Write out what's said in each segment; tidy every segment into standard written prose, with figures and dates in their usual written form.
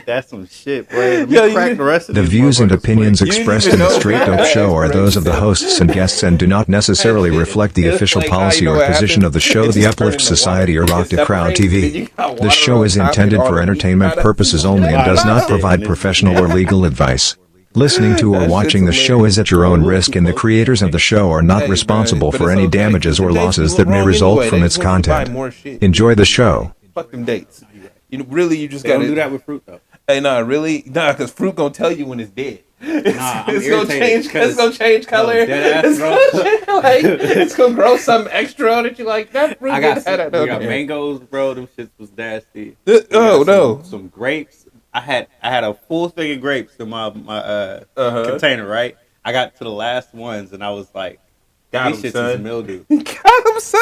That's some shit, boy. Let me crack the rest of The these views and motherfuckers, opinions boy. expressed in the Straight Dope Show are those of the hosts and guests and do not necessarily reflect the official policy or position of the show, The Uplift Society, or Rock the Crowd TV. The show is intended for entertainment purposes only and does not provide professional or legal advice. Listening to or watching the show is at your own risk, and the creators of the show are not responsible for any damages or losses that may result from its content. Enjoy the show. Fuck them dates. You just They gotta don't do that with fruit though. Hey, because fruit gonna tell you when it's dead. I'm gonna change color. It's gonna grow something extra on it. You like that fruit? We got mangoes, bro. Them shits was nasty. Some grapes. I had a full thing of grapes in my container, right? I got to the last ones and I was like, these shits is mildew. Got him, son.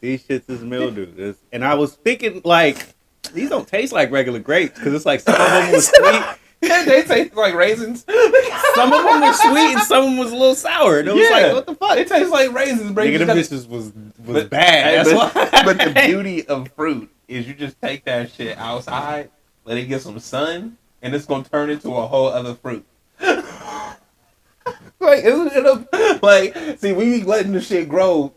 These shits is mildew. And I was thinking, like, these don't taste like regular grapes because it's like some of them was sweet. They taste like raisins. Some of them were sweet and some of them was a little sour. And it was like, what the fuck? It tastes like raisins, bro. Nigga, them bitches was bad. That's why. But the beauty of fruit is you just take that shit outside, let it get some sun, and it's gonna turn into a whole other fruit. See, we be letting the shit grow,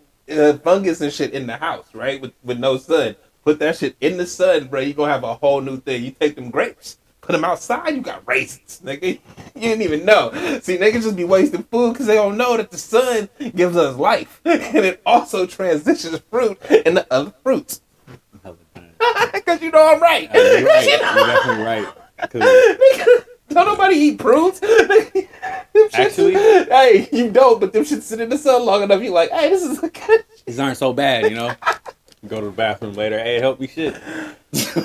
fungus and shit in the house, right? With no sun. Put that shit in the sun, bro. You gonna have a whole new thing. You take them grapes, put them outside, you got raisins, nigga. You didn't even know. See, niggas just be wasting food because they don't know that the sun gives us life. And it also transitions fruit into other fruits. Because you know I'm right. You're right. You're definitely right. Don't nobody eat prunes. Actually, hey, you don't, but them shit sit in the sun long enough, you like, hey, this is good. These aren't so bad, you know? Go to the bathroom later. Hey, help me shit.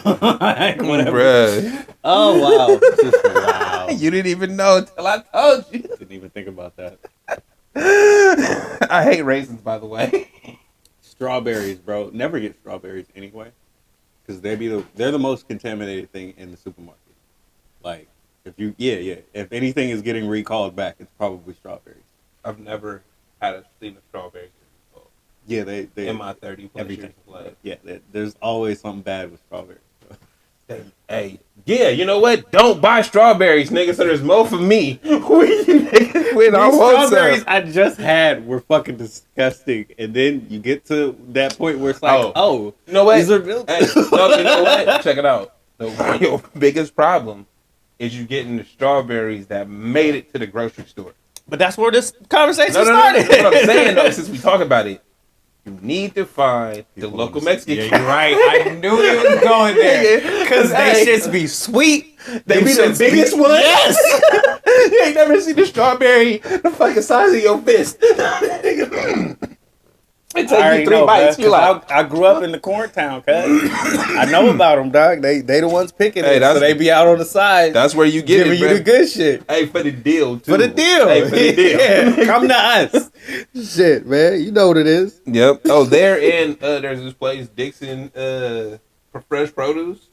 Whatever. Bruh. Oh, wow. Just wow. You didn't even know until I told you. Didn't even think about that. I hate raisins, by the way. Strawberries, bro. Never get strawberries anyway. Because they're the most contaminated thing in the supermarket. Like, if anything is getting recalled back, it's probably strawberries. I've never seen a strawberry. Yeah, they in my 30 plus years of life. Yeah, there's always something bad with strawberries. Hey, yeah, you know what? Don't buy strawberries, nigga. So there's more for me. When I want strawberries I just had were fucking disgusting, and then you get to that point where it's like, you know what? These are real. Hey, you know what? Check it out. Your biggest problem is you getting the strawberries that made it to the grocery store. But that's where this conversation started. That's what I'm saying, though, since we talk about it. You need to find the local Mexican. Yeah, you're right. I knew he was going there. Because they shits be sweet. They be the biggest ones. Yes. You ain't never seen the strawberry the fucking size of your fist. It take you 3 bites. You like, I grew up in the corn town, cuz. I know about them, dog. They the ones picking it, so they be out on the side. That's where you get giving you the good shit. Hey, for the deal, too. For the deal. Hey, for the deal. Yeah, come to us. Shit, man. You know what it is. Yep. Oh, there's this place, Dixon, for fresh produce.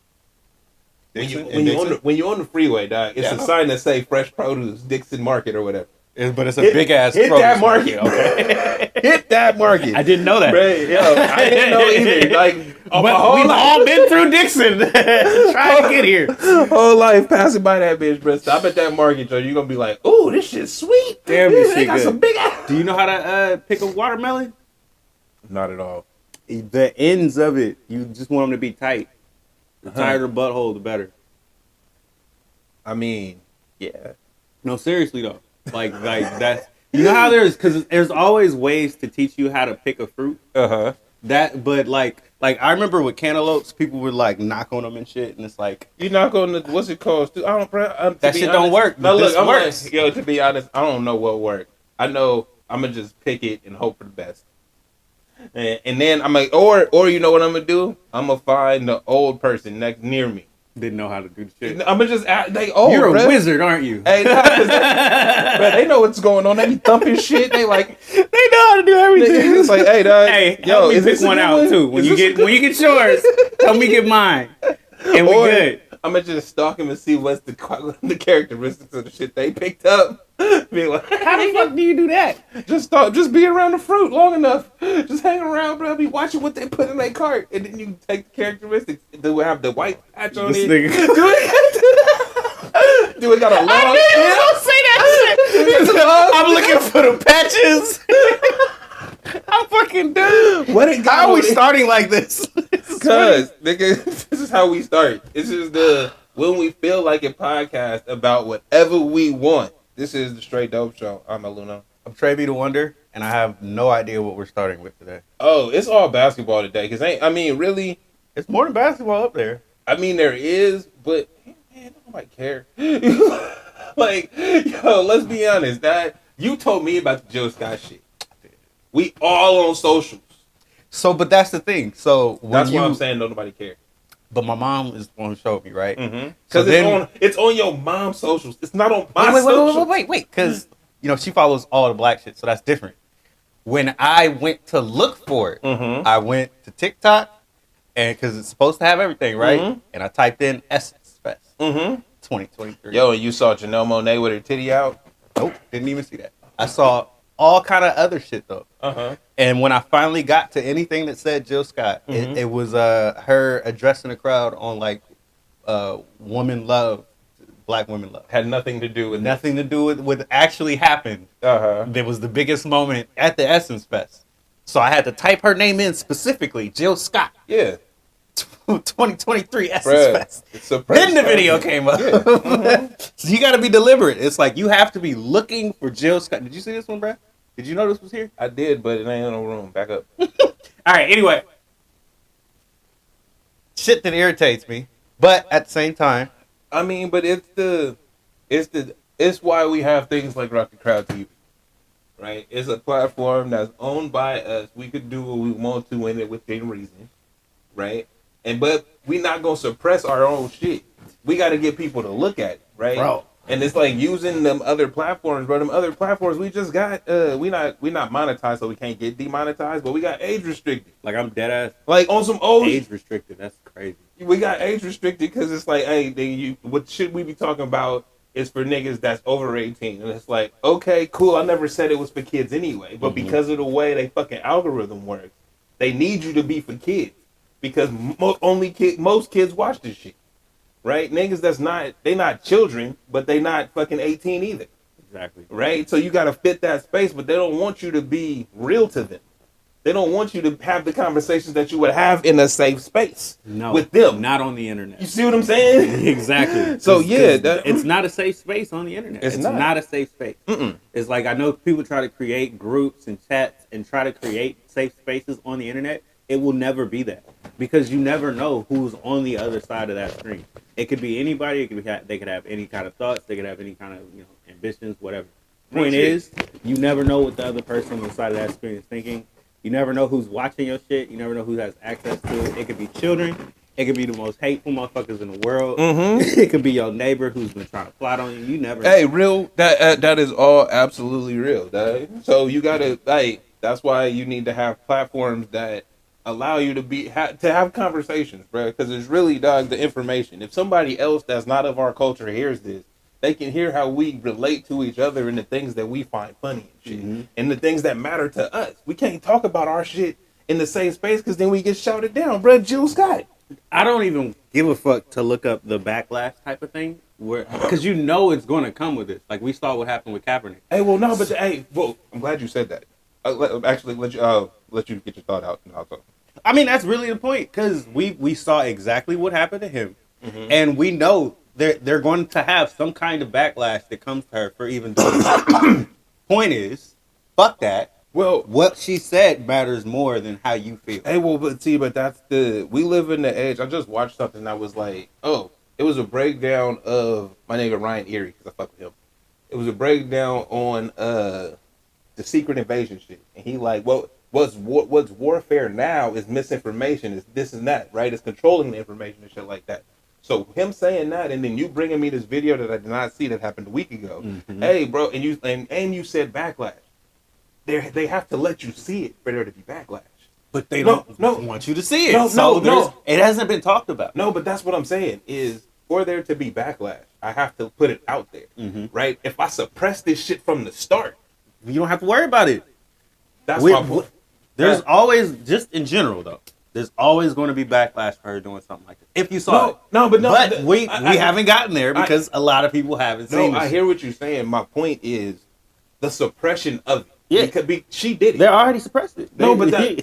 When you're on the freeway, dog, it's a sign that say fresh produce, Dixon Market or whatever. But it's a big ass. Hit that market, okay? Hit that market. I didn't know that. Right, I didn't know either. Like, we've all been through Dixon trying to get here. Whole life passing by that bitch, bro. Stop at that market, Joe. You're gonna be like, "Ooh, this shit's sweet." Damn, this shit got good. some big ass. Do you know how to pick a watermelon? Not at all. The ends of it, you just want them to be tight. The tighter the butthole, the better. I mean, yeah. No, seriously though. Like that's, you know how there's always ways to teach you how to pick a fruit. But like I remember with cantaloupes, people would like knock on them and shit, and it's like you knock on the what's it called? That shit don't work. No, look, works. To be honest, I don't know what worked. I know I'm gonna just pick it and hope for the best. And then I'm like, or you know what I'm gonna do? I'm gonna find the old person near me. Didn't know how to do the shit. I'm gonna just act like, you're a wizard, aren't you? Hey, bro, they know what's going on. They be thumping shit. They like, they know how to do everything. It's like, hey, dog, help me pick one out too. When you get yours, help me get mine, and we good. I'm gonna just stalk him and see what's the characteristics of the shit they picked up. Be like, how the fuck do you do that? Just be around the fruit long enough. Just hang around, bro. Be watching what they put in their cart, and then you take the characteristics. Do we have the white patch on it? boy got a long Don't say that shit. I'm looking for the patches. I'm fucking done. How are we starting like this? Because, nigga, this is how we start. This is the When We Feel Like It podcast about whatever we want. This is the Straight Dope Show. I'm Aluno. I'm Trey B. the Wonder, and I have no idea what we're starting with today. Oh, it's all basketball today. Because, really, it's more than basketball up there. I mean, there is, but, man, nobody care. Like, yo, let's be honest. That you told me about the Jill Scott shit. We all on socials. So, but that's the thing. So that's why I'm saying nobody cares. But my mom is the one who showed me, right? Because it's on your mom's socials. It's not on my socials. Wait. Because she follows all the black shit, so that's different. When I went to look for it, I went to TikTok, and because it's supposed to have everything, right? And I typed in Essence Fest 2023. Yo, and you saw Janelle Monáe with her titty out? Nope, didn't even see that. I saw all kind of other shit though. And when I finally got to anything that said Jill Scott, it was her addressing the crowd on like woman love, black women love. Had nothing to do with what actually happened. There was the biggest moment at the Essence Fest. So I had to type her name in specifically, Jill Scott. Yeah. 2023 Essence Fest. Then the video came up. Yeah. So you got to be deliberate. It's like you have to be looking for Jill Scott. Did you see this one, Brad? Did you know this was here? I did, but it ain't in no room. Back up. All right. Anyway, shit that irritates me, but at the same time, I mean, but it's why we have things like Rock the Crowd TV, right? It's a platform that's owned by us. We could do what we want to in it within reason, right? But we not gonna suppress our own shit. We got to get people to look at it, right? Bro. And it's like using them other platforms, bro. Them other platforms, we just got we not monetized, so we can't get demonetized, but we got age restricted. like I'm dead ass. Like on some old Age restricted. That's crazy. We got age restricted because it's like, hey, what should we be talking about is for niggas that's over 18, and it's like, okay, cool. I never said it was for kids anyway, but because of the way they fucking algorithm works, they need you to be for kids because most kids watch this shit. Right? Niggas they not children, but they not fucking 18 either. Exactly. Right? So you got to fit that space, but they don't want you to be real to them. They don't want you to have the conversations that you would have in a safe space with them. Not on the internet. You see what I'm saying? Exactly. So it's not a safe space on the internet. It's not a safe space. It's like I know people try to create groups and chats and try to create safe spaces on the internet. It will never be that because you never know who's on the other side of that screen. It could be anybody. It could be they could have any kind of thoughts. They could have any kind of ambitions, whatever. Point is, you never know what the other person on the side of that screen is thinking. You never know who's watching your shit. You never know who has access to it. It could be children. It could be the most hateful motherfuckers in the world. It could be your neighbor who's been trying to plot on you. You never know. Hey, real. That is all absolutely real. So you gotta that's why you need to have platforms that allow you to have conversations, bro. Because it's really, the information. If somebody else that's not of our culture hears this, they can hear how we relate to each other and the things that we find funny and shit, and the things that matter to us. We can't talk about our shit in the same space because then we get shouted down, bro. Jill Scott. I don't even give a fuck to look up the backlash type of thing, because it's going to come with it. Like we saw what happened with Kaepernick. Hey, well, no, but I'm glad you said that. Actually, let you get your thought out. And I'll talk. I mean, that's really the point, because we saw exactly what happened to him, and we know they're going to have some kind of backlash that comes to her for even doing that. Point is, fuck that. Well, what she said matters more than how you feel. Hey, well, but that's we live in the age. I just watched something that was like, it was a breakdown of my nigga Ryan Erie, because I fuck with him. It was a breakdown on the secret invasion shit, and he like, what's warfare now is misinformation, is this and that, right? It's controlling the information and shit like that. So him saying that, and then you bringing me this video that I did not see that happened a week ago. Hey, bro, and you said backlash. They have to let you see it for there to be backlash. But they don't want you to see it. No. It hasn't been talked about. No, but that's what I'm saying is, for there to be backlash, I have to put it out there, right? If I suppress this shit from the start, you don't have to worry about it. That's my point. There's always, just in general though, There's always going to be backlash for her doing something like this. If you saw it. But we haven't gotten there because a lot of people haven't seen it. I hear what you're saying. My point is the suppression of it. Yeah. She did it. They already suppressed it.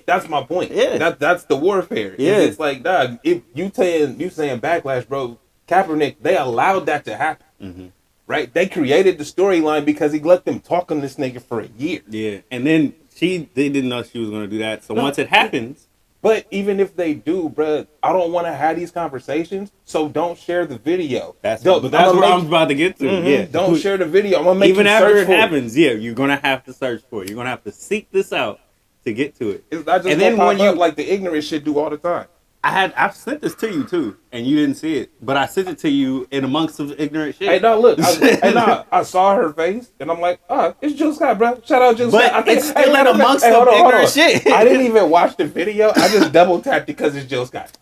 That's my point. Yeah. That's the warfare. Yeah. It's like, dog, if you saying backlash, bro, Kaepernick, they allowed that to happen. Mm-hmm. Right? They created the storyline because he let them talk on this nigga for a year. Yeah. And then they didn't know she was going to do that. So once it happens. But even if they do, bro, I don't want to have these conversations, so don't share the video. That's what I'm about to get to. Mm-hmm. Yeah. Don't share the video. I'm going to make even you after search it happens, you're going to have to search for it. You're going to have to seek this out to get to it. It's not just and then when you like the ignorant shit do all the time. I've sent this to you too, and you didn't see it, but I sent it to you in amongst some ignorant shit. Hey, no, look, I saw her face, and I'm like, it's Jill Scott, bro. Shout out Jill Scott. It's still in amongst some ignorant shit. I didn't even watch the video. I just double tapped because it's Jill Scott.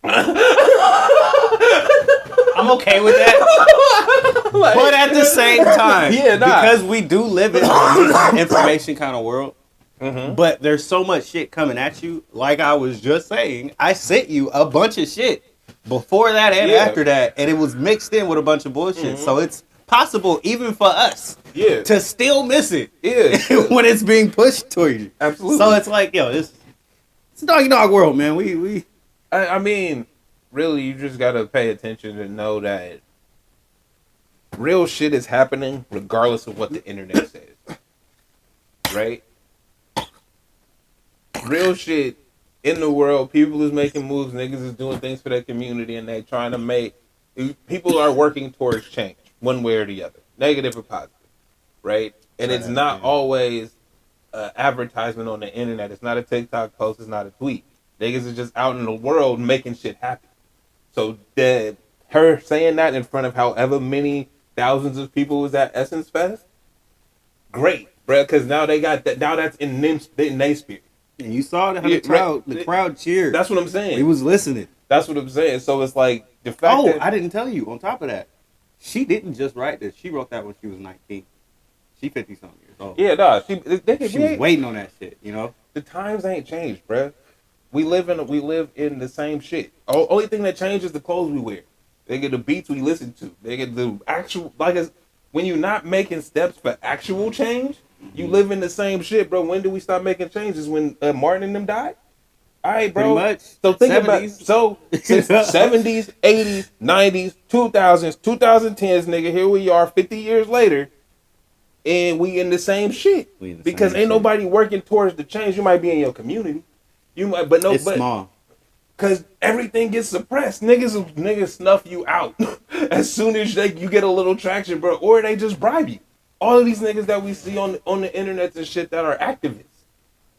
I'm okay with that, but at the same time, because we do live in an information kind of world. Mm-hmm. But there's so much shit coming at you. Like I was just saying, I sent you a bunch of shit before that and after that, and it was mixed in with a bunch of bullshit. Mm-hmm. So it's possible, even for us, to still miss it when it's being pushed toward you. Absolutely. So it's like, it's a dog world, man. We. I mean, really, you just gotta pay attention and know that real shit is happening regardless of what the internet says. Right? Real shit in the world, people is making moves, niggas is doing things for their community, and they trying to make people are working towards change one way or the other, negative or positive, right? And it's not always advertisement on the internet. It's not a TikTok post. It's not a tweet. Niggas is just out in the world making shit happen. So her saying that in front of however many thousands of people was at Essence Fest, great, bro, because now they got that. Now that's in their spirit. And you saw how the crowd cheered. That's what I'm saying. He was listening. That's what I'm saying. So it's like the fact that I didn't tell you. On top of that, she didn't just write this. She wrote that when she was 19. She 50-something years old. Yeah, nah. She was waiting on that shit. You know, the times ain't changed, bruh. We live in the same shit. Only thing that changes is the clothes we wear. They get the beats we listen to. They get the actual when you're not making steps for actual change. You live in the same shit, bro. When do we stop making changes? When Martin and them died? All right, bro. Pretty much. So think 70s. Since 70s, 80s, 90s, 2000s, 2010s, nigga, here we are 50 years later, and we in the same shit. Because ain't nobody working towards the change. You might be in your community. You might, but small. Because everything gets suppressed. Niggas snuff you out as soon as you get a little traction, bro. Or they just bribe you. All of these niggas that we see on the internet and shit that are activists.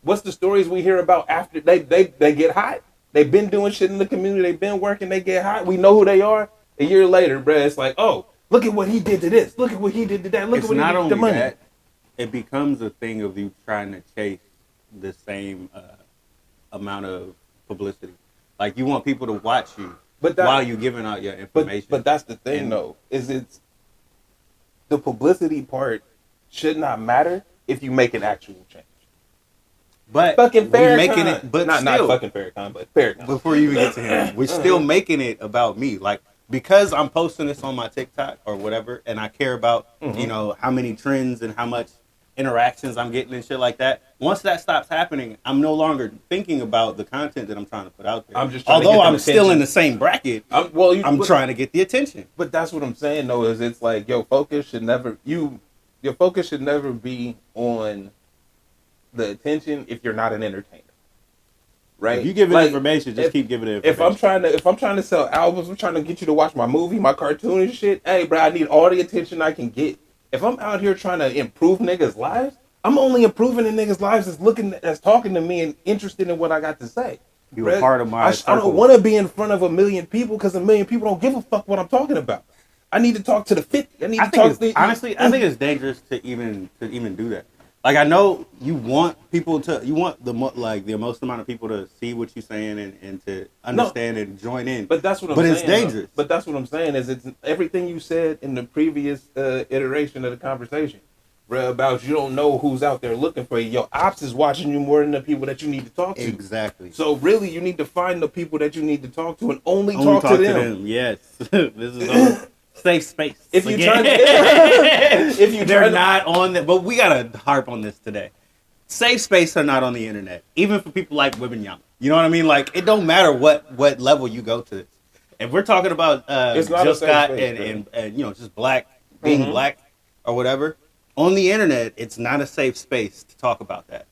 What's the stories we hear about after they get hot? They've been doing shit in the community. They've been working. They get hot. We know who they are. A year later, bruh, it's like, oh, look at what he did to this. Look at what he did to that. Look at what he did to the money. That, it becomes a thing of you trying to chase the same amount of publicity. Like you want people to watch you while you're giving out your information. But that's the thing, though, is it's the publicity part should not matter if you make an actual change. But fucking we're making it, but not fucking Farrakhan, but Farrakhan. Before you even get to him, we're still making it about me. Like because I'm posting this on my TikTok or whatever, and I care about how many trends and how much interactions I'm getting and shit like that. Once that stops happening, I'm no longer thinking about the content that I'm trying to put out there. Although I'm still in the same bracket, I'm trying to get the attention. But that's what I'm saying though, is it's like your focus should never be on the attention if you're not an entertainer. Right? If you give it information, just keep giving it information. If I'm trying to sell albums, I'm trying to get you to watch my movie, my cartoon and shit, hey bro, I need all the attention I can get. If I'm out here trying to improve niggas' lives, I'm only improving in niggas' lives that's talking to me and interested in what I got to say. You're a part of my I don't want to be in front of 1 million people because 1 million people don't give a fuck what I'm talking about. I need to talk to the 50. Honestly, I think it's dangerous to even do that. Like I know you want the most amount of people to see what you're saying and to understand and join in. But that's what I'm saying. But it's dangerous. But that's what I'm saying is it's everything you said in the previous iteration of the conversation. bruh, about you don't know who's out there looking for you. Your ops is watching you more than the people that you need to talk to. Exactly. So really, you need to find the people that you need to talk to and only talk to them. Yes. This is a safe space. If you try to, they're not on that, but we gotta harp on this today. Safe space are not on the internet, even for people like Wibbenyama. You know what I mean? Like, it don't matter what level you go to this. If we're talking about it's not just Scott space, and you know, just black being black or whatever, on the internet, it's not a safe space to talk about that.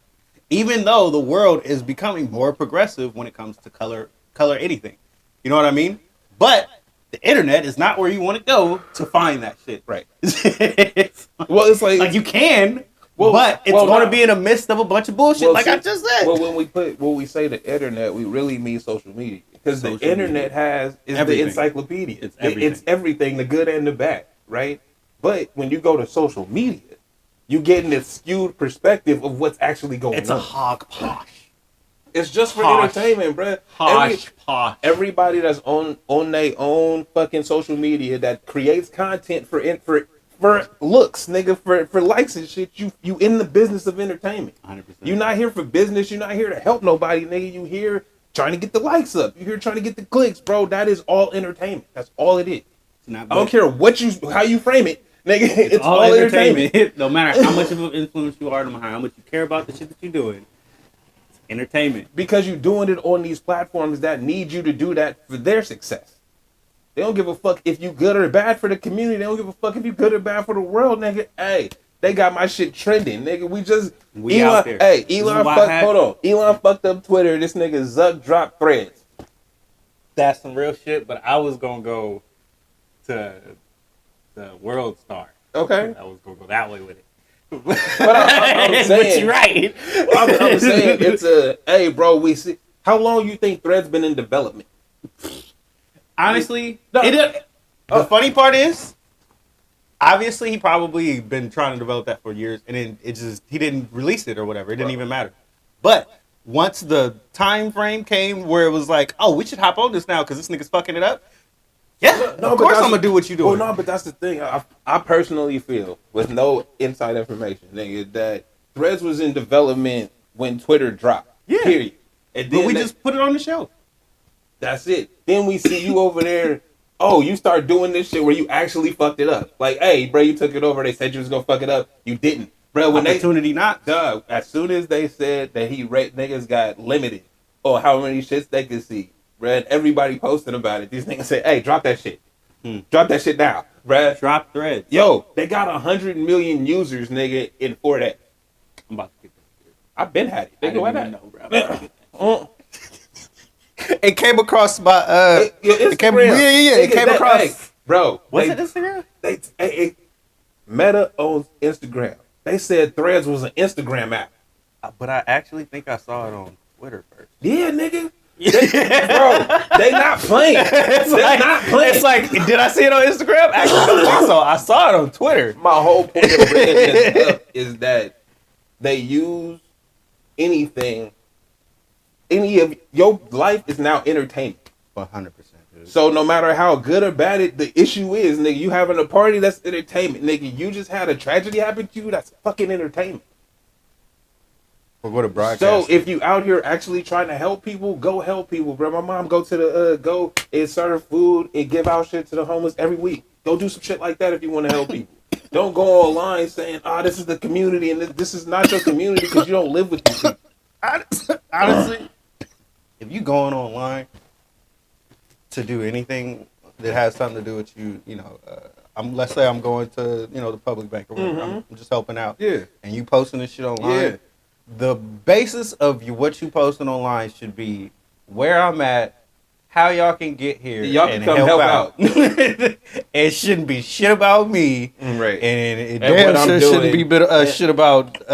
Even though the world is becoming more progressive when it comes to color anything. You know what I mean? But the internet is not where you want to go to find that shit. Right. Well, it's like you can. But it's going to be in the midst of a bunch of bullshit, I just said. Well, when we say the internet, we really mean social media, because the internet is everything. The encyclopedia. It's everything. It's everything, the good and the bad, right? But when you go to social media, you get this skewed perspective of what's actually going on. It's a hogposh. It's just for entertainment, bruh. Posh. Everybody that's on their own fucking social media that creates content for looks, nigga, for likes and shit, you in the business of entertainment. 100%. You're not here for business. You're not here to help nobody, nigga. You here trying to get the likes up. You here trying to get the clicks, bro. That is all entertainment. That's all it is. I don't care how you frame it, nigga. It's all entertainment. No matter how much of an influence you are, no matter how much you care about the shit that you're doing, it's entertainment. Because you're doing it on these platforms that need you to do that for their success. They don't give a fuck if you good or bad for the community. They don't give a fuck if you good or bad for the world, nigga. Hey, they got my shit trending, nigga. We out there. Hey, Elon fucked up Twitter. This nigga Zuck dropped Threads. That's some real shit, but I was gonna go to the World Star. Okay. I was gonna go that way with it. But I'm saying, but you're right. I'm saying hey, bro, we see. How long you think Threads been in development? Honestly, the funny part is, obviously he probably been trying to develop that for years, and then he didn't release it or whatever. It didn't even matter. But once the time frame came where it was like, oh, we should hop on this now because this nigga's fucking it up. Yeah, of course I'm gonna do what you do. Well, no, but that's the thing. I personally feel, with no inside information, nigga, that Threads was in development when Twitter dropped. Yeah. Period. And then but we just put it on the shelf. That's it. Then we see you over there. Oh, you start doing this shit where you actually fucked it up. Like, hey, bro, you took it over. They said you was gonna fuck it up. You didn't, bro. When opportunity not. Dog. As soon as they said that niggas got limited or how many shits they could see, bro, and everybody posting about it. These niggas said, hey, drop that shit. Drop that shit now, bro. Drop Threads. Yo, they got 100 million users, nigga, in 4 days. I'm about to get this. I've been had it. Nigga, why not? Bro. It came across my it came across. Hey, bro, was it Instagram? Meta owns Instagram. They said Threads was an Instagram app. But I actually think I saw it on Twitter first. Yeah, nigga. Bro, they not playing. Not playing. It's like, did I see it on Instagram? Actually, I don't think so. I saw it on Twitter. My whole point of bringing this up is that they use anything. Any of your life is now entertainment. 100%. So no matter how good or bad the issue is, nigga, you having a party, that's entertainment. Nigga, you just had a tragedy happen to you, that's fucking entertainment. Or go to broadcast. So if you out here actually trying to help people, go help people, bro. My mom go to the go and serve food and give out shit to the homeless every week. Go do some shit like that if you want to help people. Don't go online saying, this is the community and this is not your community because you don't live with these people. Honestly, if you going online to do anything that has something to do with you, let's say I'm going to, the public bank or whatever. I'm just helping out. Yeah. And you posting this shit online. Yeah. The basis of what you posting online should be where I'm at, how y'all can get here, y'all can come help out. It shouldn't be shit about me, right? And it damn sure shouldn't be shit about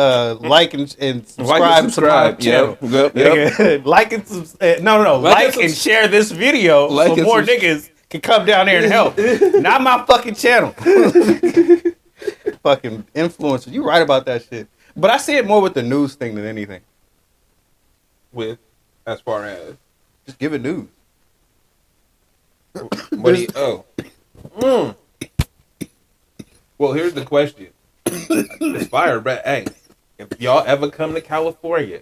like and subscribe to my channel. Yep. Like and like and share this video so more niggas can come down there and help. Not my fucking channel. Fucking influencer. You right about that shit. But I see it more with the news thing than anything. As far as just give it news. Well, here's the question. It's fire, but hey, if y'all ever come to California,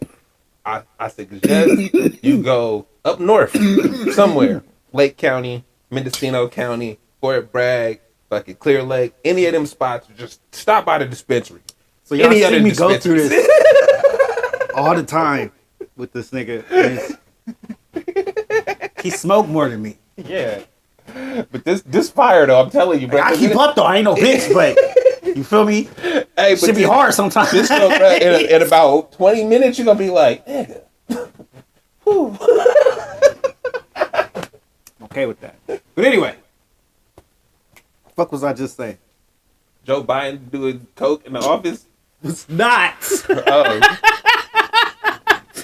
I suggest you go up north somewhere, Lake County, Mendocino County, Fort Bragg, fucking Clear Lake, any of them spots. Just stop by the dispensary. So y'all see me go through this all the time with this nigga. He smoked more than me. Yeah, but this fire though, I'm telling you, bro. I keep up though. I ain't no bitch, but you feel me? Hey, should be hard sometimes. This though, bro, in about 20 minutes, you're gonna be like, nigga. Okay with that. But anyway, fuck was I just saying? Joe Biden doing coke in the office? It's not. Oh.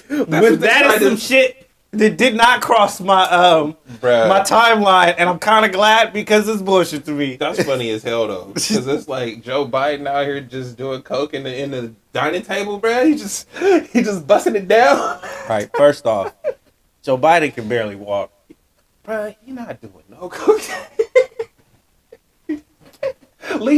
But that is some shit that did not cross my my timeline, and I'm kind of glad because it's bullshit to me. That's funny as hell though, because it's like Joe Biden out here just doing coke in the dining table, bro. He just busting it down. All right, first off, Joe Biden can barely walk. Bro, you're not doing no coke.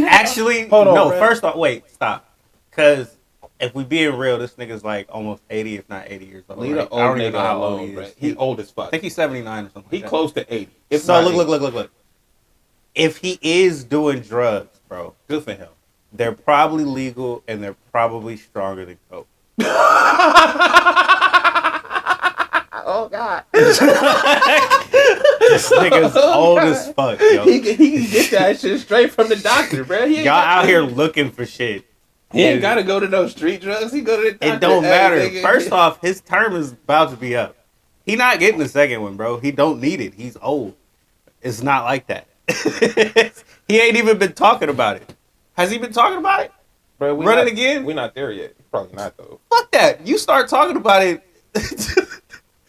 Actually, hold on, no. Bro. First off, wait, stop, because if we being real, this nigga's like almost 80, if not 80 years old. Leave the old nigga alone, bro. He old as fuck. I think he's 79 or something. He like close to 80. So look. If he is doing drugs, bro, good for him. They're probably legal and they're probably stronger than coke. Oh God. This nigga's old as fuck, yo. He can get that shit straight from the doctor, bro. Y'all out here looking for shit. He ain't gotta go to no street drugs. He go to the doctor. It don't matter. First off, his term is about to be up. He not getting the second one, bro. He don't need it. He's old. It's not like that. He ain't even been talking about it. Has he been talking about it? Bro, Run it again? We're not there yet. Probably not though. Fuck that. You start talking about it.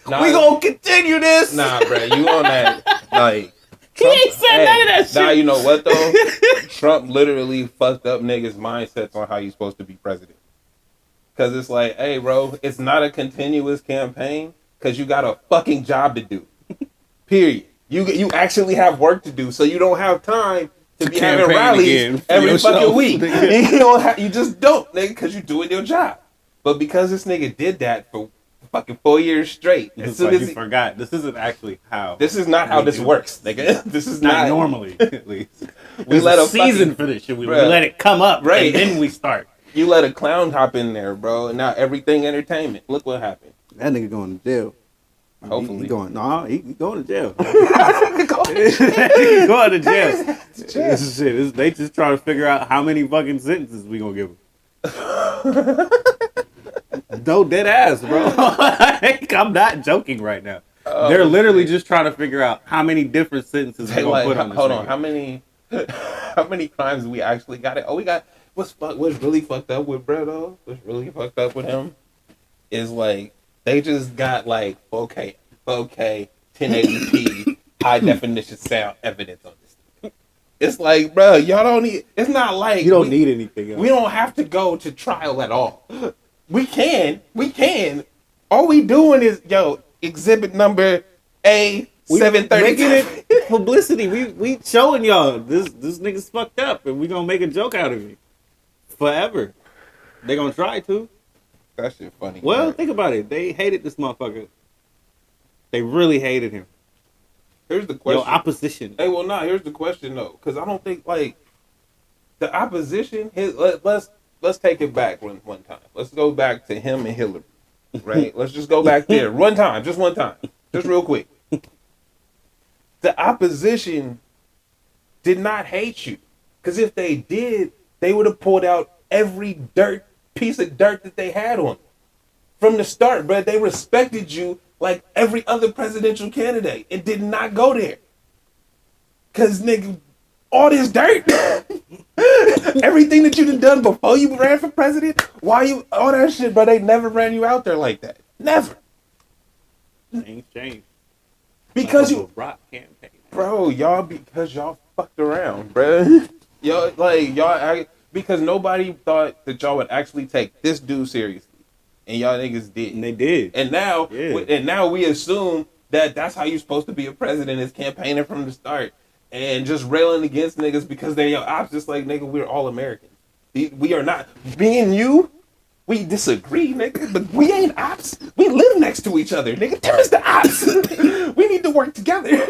Nah, we gonna continue this. Nah, bro. You on that like. He ain't said none of that shit. Nah, you know what though? Trump literally fucked up niggas' mindsets on how you're supposed to be president. Cause it's like, hey, bro, it's not a continuous campaign. Cause you got a fucking job to do. Period. You actually have work to do, so you don't have time to be having rallies every fucking week. You just don't, nigga, cause you're doing your job. But because this nigga did that for fucking 4 years straight. As soon as you forgot, this isn't actually how. This is not how this works, nigga. This is not normally, at least. We let a season for this shit. We let it come up, right? And then we start. You let a clown hop in there, bro, and now everything entertainment. Look what happened. That nigga going to jail. Hopefully, he going to jail. He going to jail. This is shit. They just trying to figure out how many fucking sentences we gonna give him. No, dead ass, bro. I'm not joking right now. They're literally just trying to figure out how many different sentences we're gonna put on this. Hold on, how many crimes we actually got it? Oh, we got what's really fucked up with Brett though? What's really fucked up with him is like they just got like 4K, 1080p, high definition sound evidence on this thing. It's like, bro, y'all don't need. It's not like you don't need anything else. We don't have to go to trial at all. We can. All we doing is, exhibit number A730. Making it publicity. We showing y'all this nigga's fucked up, and we gonna make a joke out of it forever. They gonna try to. That shit funny. Well, think about it. They hated this motherfucker. They really hated him. Here's the question. Opposition. Hey, well, here's the question though, because I don't think like the opposition. Let's take it back one time. Let's go back to him and Hillary, right? Let's just go back there one time, just real quick. The opposition did not hate you, because if they did, they would have pulled out every piece of dirt that they had on you from the start, bro. They respected you like every other presidential candidate. It did not go there, because nigga, all this dirt. Everything that you done before you ran for president, all that shit, bro, they never ran you out there like that. Never. Things changed. Because you rock campaign. Bro, because y'all fucked around, bro. Because nobody thought that y'all would actually take this dude seriously. And y'all niggas did. And they did. And now we assume that that's how you're supposed to be a president, is campaigning from the start. And just railing against niggas because they're your ops. Just like, nigga, we're all Americans. We are not. Me and you, we disagree, nigga, but we ain't ops. We live next to each other, nigga. Them is the ops. We need to work together.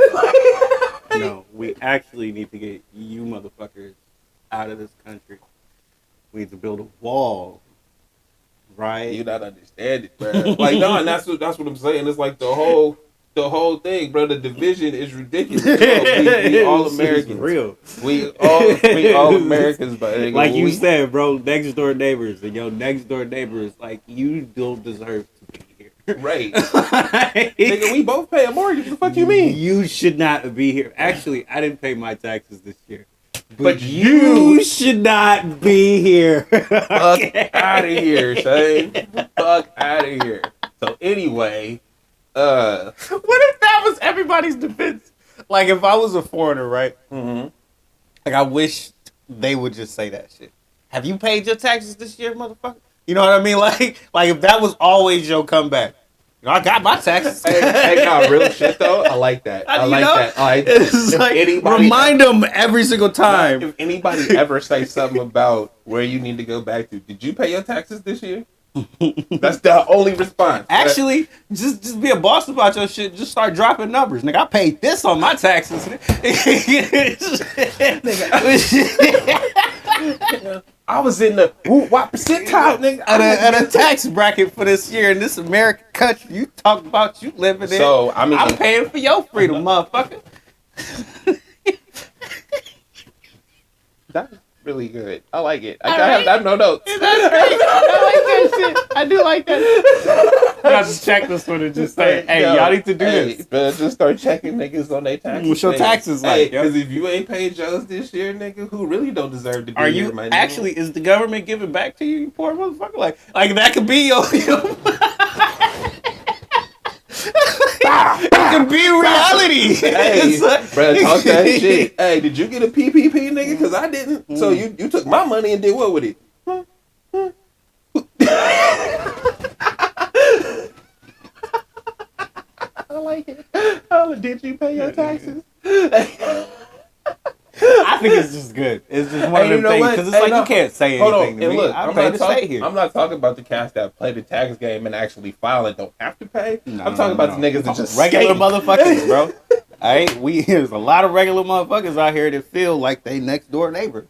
No, we actually need to get you motherfuckers out of this country. We need to build a wall, right? You not understand it, bro. Like, no, and that's what I'm saying. It's like the whole thing, bro. The division is ridiculous. We all Americans. Real. We all Americans, but like you said, bro, next door neighbors, and your next door neighbors, like, you don't deserve to be here. Right. Nigga, we both pay a mortgage. What the fuck you mean? You should not be here. Actually, I didn't pay my taxes this year. But you should not be here. Fuck out of here, Shane. Fuck out of here. So anyway, what if that was everybody's defense? Like, if I was a foreigner, right? Mm-hmm. Like, I wish they would just say that shit. Have you paid your taxes this year, motherfucker? You know what I mean? Like if that was always your comeback. I got my taxes. Hey, no, real shit though. I like that. I like that. It's like, remind them every single time. If anybody ever say something about where you need to go back to, did you pay your taxes this year? That's the only response. Actually, just be a boss about your shit. Just start dropping numbers. Nigga, I paid this on my taxes. I was in the what percentile, nigga? At a tax bracket for this year in this American country. You talk about you living in. So, I mean, I'm paying for your freedom, motherfucker. That's really good. I like it. I have no notes. That's great. I like that shit. I do like that. I have to check this one and just say, hey, y'all need to do this. But just start checking niggas on their taxes. What's your taxes like? Because if you ain't paid yours this year, nigga, who really don't deserve to be Are here, you my actually? Is the government giving back to you, you poor motherfucker? Like that could be your it could be reality. Hey, bro, talk that shit. Hey, did you get a PPP, nigga? Because I didn't. So you took my money and did what with it? I like it. Oh, did you pay your taxes? I think it's just good. It's just one of them things because it's you can't say anything to me. Look, I'm trying to stay here. I'm not talking about the cats that play the tax game and actually file and don't have to pay. I'm talking about the niggas that just regular motherfuckers, bro. There's a lot of regular motherfuckers out here that feel like they next door neighbor.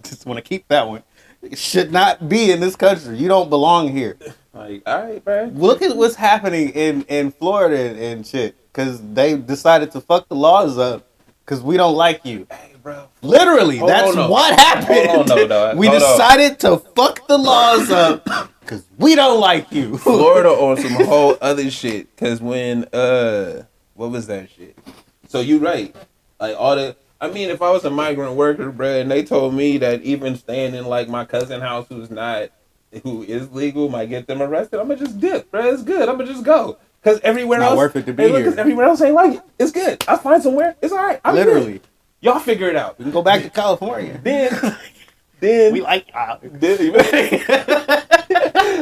Just want to keep that one. It should not be in this country. You don't belong here. Like, all right, bro. Look at what's happening in Florida and shit. Because they decided to fuck the laws up. Because we don't like you. Hey, bro. Literally, that's what happened. We decided to fuck the laws up because we don't like you. Florida on some whole other shit. Because when, what was that shit? So you right. Like, if I was a migrant worker, bro, and they told me that even staying in, like, my cousin's house who is legal might get them arrested, I'm going to just dip, bro. It's good. I'm going to just go. Because everywhere else, worth it to be here. Because everywhere else ain't like it. It's good. I'll find somewhere. It's all right. I'm literally. Good. Y'all figure it out. We can go back to California. Then we like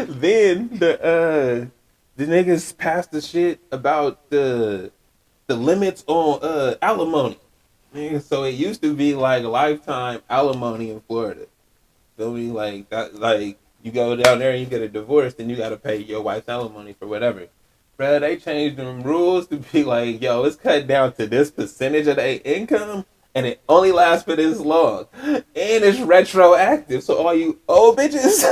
then the niggas passed the shit about the limits on alimony. So it used to be like a lifetime alimony in Florida. Feel me? Like that, like you go down there and you get a divorce, then you gotta pay your wife's alimony for whatever. Bruh, they changed them rules to be like, yo, it's cut down to this percentage of their income, and it only lasts for this long. And it's retroactive, so all you old bitches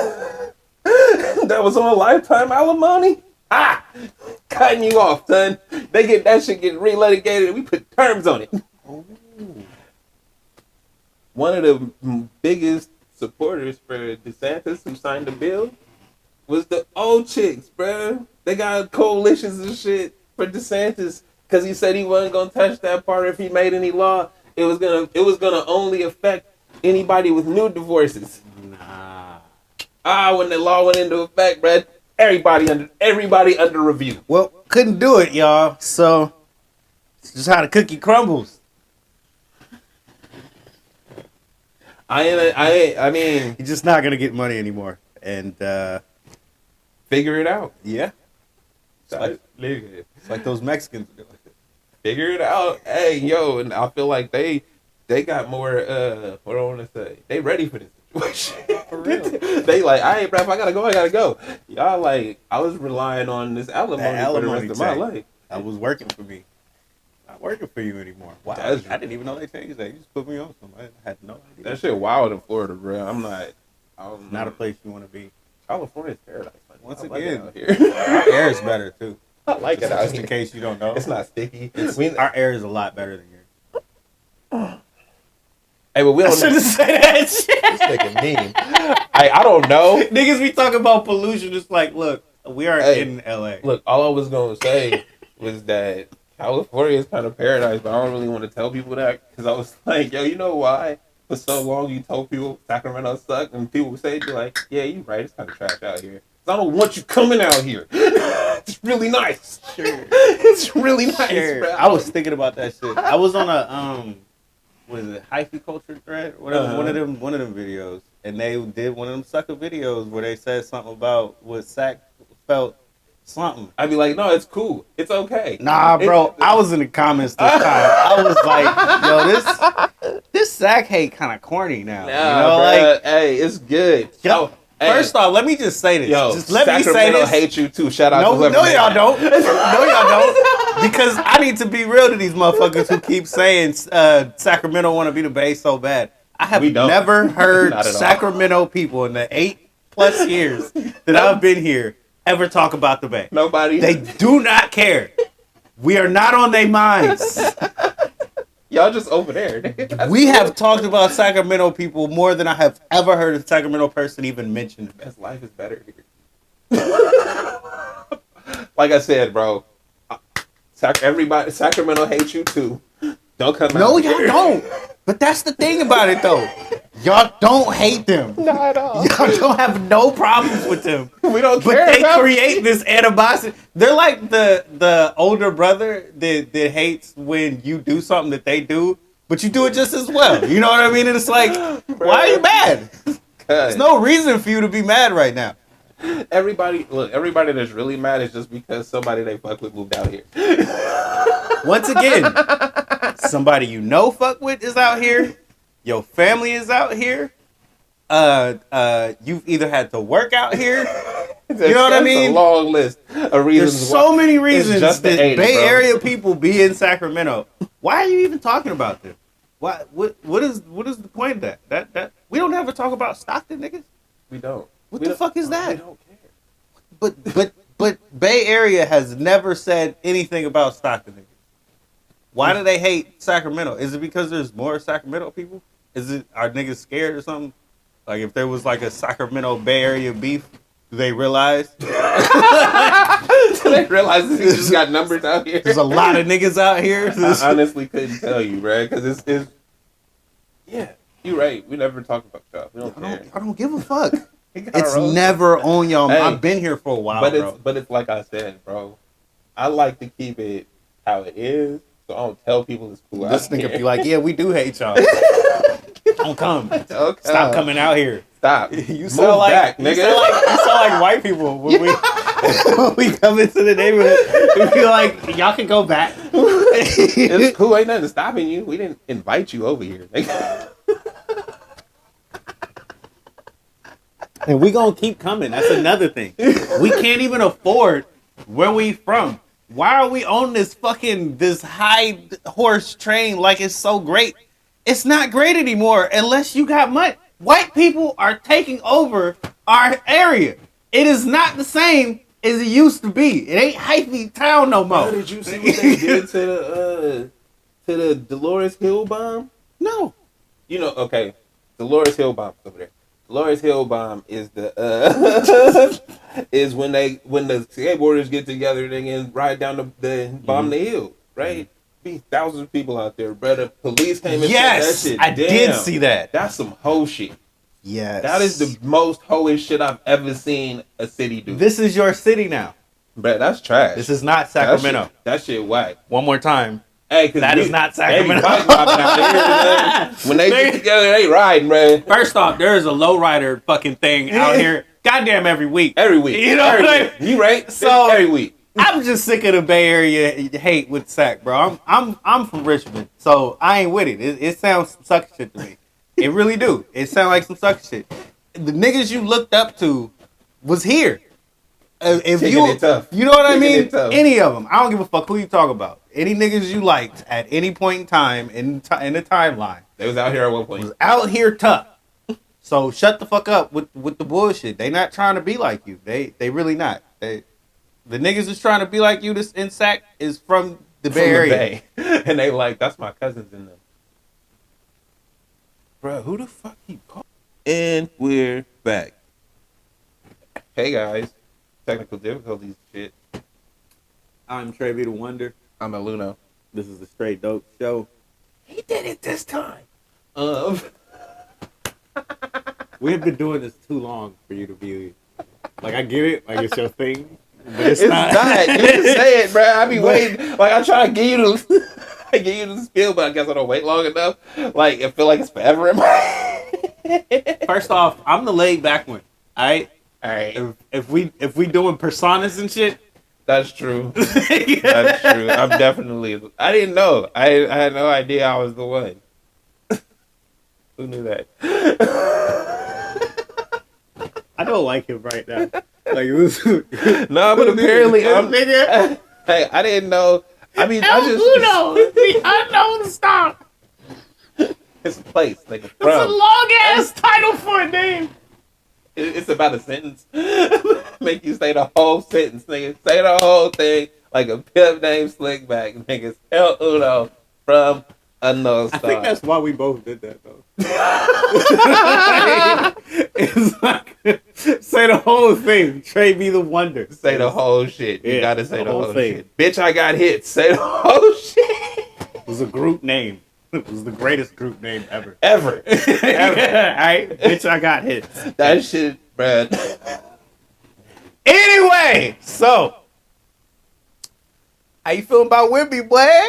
that was on lifetime alimony, cutting you off, son. They get that shit get relitigated, and we put terms on it. Ooh. One of the biggest supporters for DeSantis who signed the bill was the old chicks, bruh. They got coalitions and shit for DeSantis because he said he wasn't gonna touch that part if he made any law. It was gonna only affect anybody with new divorces. When the law went into effect, bruh, everybody under review. Well, couldn't do it, y'all. So it's just how the cookie crumbles. I mean, you're just not gonna get money anymore, and figure it out. Yeah. It's like those Mexicans. Figure it out. Hey, yo, and I feel like they got more, what do I want to say? They ready for this situation. For real. They like, I ain't rap. I gotta go. Y'all like, I was relying on this alimony for the rest of my life. That was working for me. Not working for you anymore. Wow. I didn't even know they changed that. You just put me on something. I had no idea. That shit wild in Florida, bro. I'm not a place you want to be. California's paradise. Once again, our air is better too. I like it out just here. In case you don't know, it's not sticky. Our air is a lot better than yours. Hey, but we don't shouldn't say that shit. This nigga mean. I don't know. Niggas be talking about pollution. It's like, look, we are in LA. Look, all I was gonna say was that California is kind of paradise, but I don't really want to tell people that because I was like, yo, you know why? For so long you told people Sacramento sucked, and people would say, you're like, yeah, you're right, it's kind of trash out here. I don't want you coming out here. It's really nice. Sure. It's really nice, sure. bro. I was thinking about that shit. I was on a what is it, hyphy culture thread? Whatever, one of them videos. And they did one of them sucker videos where they said something about what Sac felt something. I'd be like, no, it's cool. It's okay. Nah, bro. I was in the comments this time. I was like, yo, this Sac hate kind of corny now. Nah, you know, bro, like, hey, it's good. Yo, first off, let me just say this. Yo, just let Sacramento me say this. Hate you too. Shout out to whoever. No, y'all don't. No, y'all don't. Because I need to be real to these motherfuckers who keep saying Sacramento want to be the Bay so bad. I have never heard Sacramento people in the 8+ years that I've been here ever talk about the Bay. Nobody. They do not care. We are not on their minds. Y'all just over there. We have talked about Sacramento people more than I have ever heard a Sacramento person even mention. Because life is better here. Like I said, bro. Sacramento hates you too. Don't come out. No, y'all don't. But that's the thing about it, though. Y'all don't hate them. Not at all. Y'all don't have no problems with them. We don't care. But they create this animosity. They're like the older brother that hates when you do something that they do, but you do it just as well. You know what I mean? And it's like, why are you mad? There's no reason for you to be mad right now. Everybody that's really mad is just because somebody they fuck with moved out here. Once again, somebody you know fuck with is out here. Your family is out here. You've either had to work out here. You know what I mean? It's a long list of reasons. There's so many reasons that Bay Area people be in Sacramento. Why are you even talking about them? What is the point of that? We don't ever talk about Stockton, niggas. We don't. What the fuck is that? We don't care. But Bay Area has never said anything about Stockton, niggas. Why do they hate Sacramento? Is it because there's more Sacramento people? Are niggas scared or something? Like if there was like a Sacramento Bay Area beef, do they realize? Do they realize niggas just got numbers out here? There's a lot of niggas out here. I honestly couldn't tell you, bro, because it's yeah, you're right. We never talk about y'all. We don't care. I don't give a fuck. It's never on y'all. Hey, I've been here for a while, but it's like I said, bro. I like to keep it how it is, so I don't tell people it's cool. This nigga be like, yeah, we do hate y'all. Don't come. Stop coming out here. Stop. You sound like back, nigga. You sound like white people when we come into the neighborhood. We feel like y'all can go back. It's cool. Ain't nothing stopping you. We didn't invite you over here. And we gonna keep coming. That's another thing. We can't even afford where we from. Why are we on this high horse train like it's so great? It's not great anymore unless you got money. White people are taking over our area. It is not the same as it used to be. It ain't hyphy town no more. Did you see what they did to the Dolores Hill bomb? No. You know, okay. Dolores Hill bomb's over there. Dolores Hill bomb is the is when the skateboarders get together and ride down the bomb the hill, right? Be thousands of people out there, bro. The police came and said that shit. I did see that. That's some hoe shit. Yes. That is the most hoish shit I've ever seen a city do. This is your city now. Bro, that's trash. This is not Sacramento. That shit whack. One more time. Hey, that is not Sacramento. When they get together, they riding, bro. First off, there is a lowrider fucking thing out here. Goddamn, every week. Every week. You know what I mean? You right? So every week. I'm just sick of the Bay Area hate with Sac, bro. I'm from Richmond, so I ain't with it. It sounds some sucker shit to me. It really do. It sounds like some sucker shit. the niggas you looked up to was here. If Taking you, it tough. you know what I Taking mean? it tough. Any of them. I don't give a fuck who you talk about. Any niggas you liked at any point in time in the timeline. They was out here at one point. Was out here tough. So shut the fuck up with the bullshit. They not trying to be like you. They really not. The niggas that's trying to be like you this in SAC is from the Bay Area. And they like, that's my cousins in them. Bro, who the fuck keep calling? And we're back. Hey guys. Technical difficulties shit. I'm Trey B. the Wonder. I'm a Luno. This is the Straight Dope Show. He did it this time. We have been doing this too long for you to be like, I get it, like it's your thing, but it's not. You can say it, bro. I be waiting. Like I try to get you to get you to spill, but I guess I don't wait long enough. Like it feel like it's forever in my. First off, I'm the laid back one. All right. If we doing personas and shit, that's true. That's true. I'm definitely. I didn't know. I had no idea I was the one. Who knew that? I don't like him right now. Like it was. No, but apparently I'm. Nigga. Hey, I didn't know. I mean, I just. Who knows? I know the stop. It's a place. Like it's a long ass title for a name. It's about a sentence. Make you say the whole sentence, nigga. Say the whole thing like a pimp named Slickback, nigga. El Uno from Unknown Star. I think that's why we both did that, though. It's like, say the whole thing. Trey be the Wonder. Say the whole shit. You gotta say the whole thing. Shit. Bitch, I got hit. Say the whole shit. It was a group name. It was the greatest group name ever. Ever. Alright? Bitch, I got hits. That shit, bruh. Anyway, so how you feeling about Wimby, boy?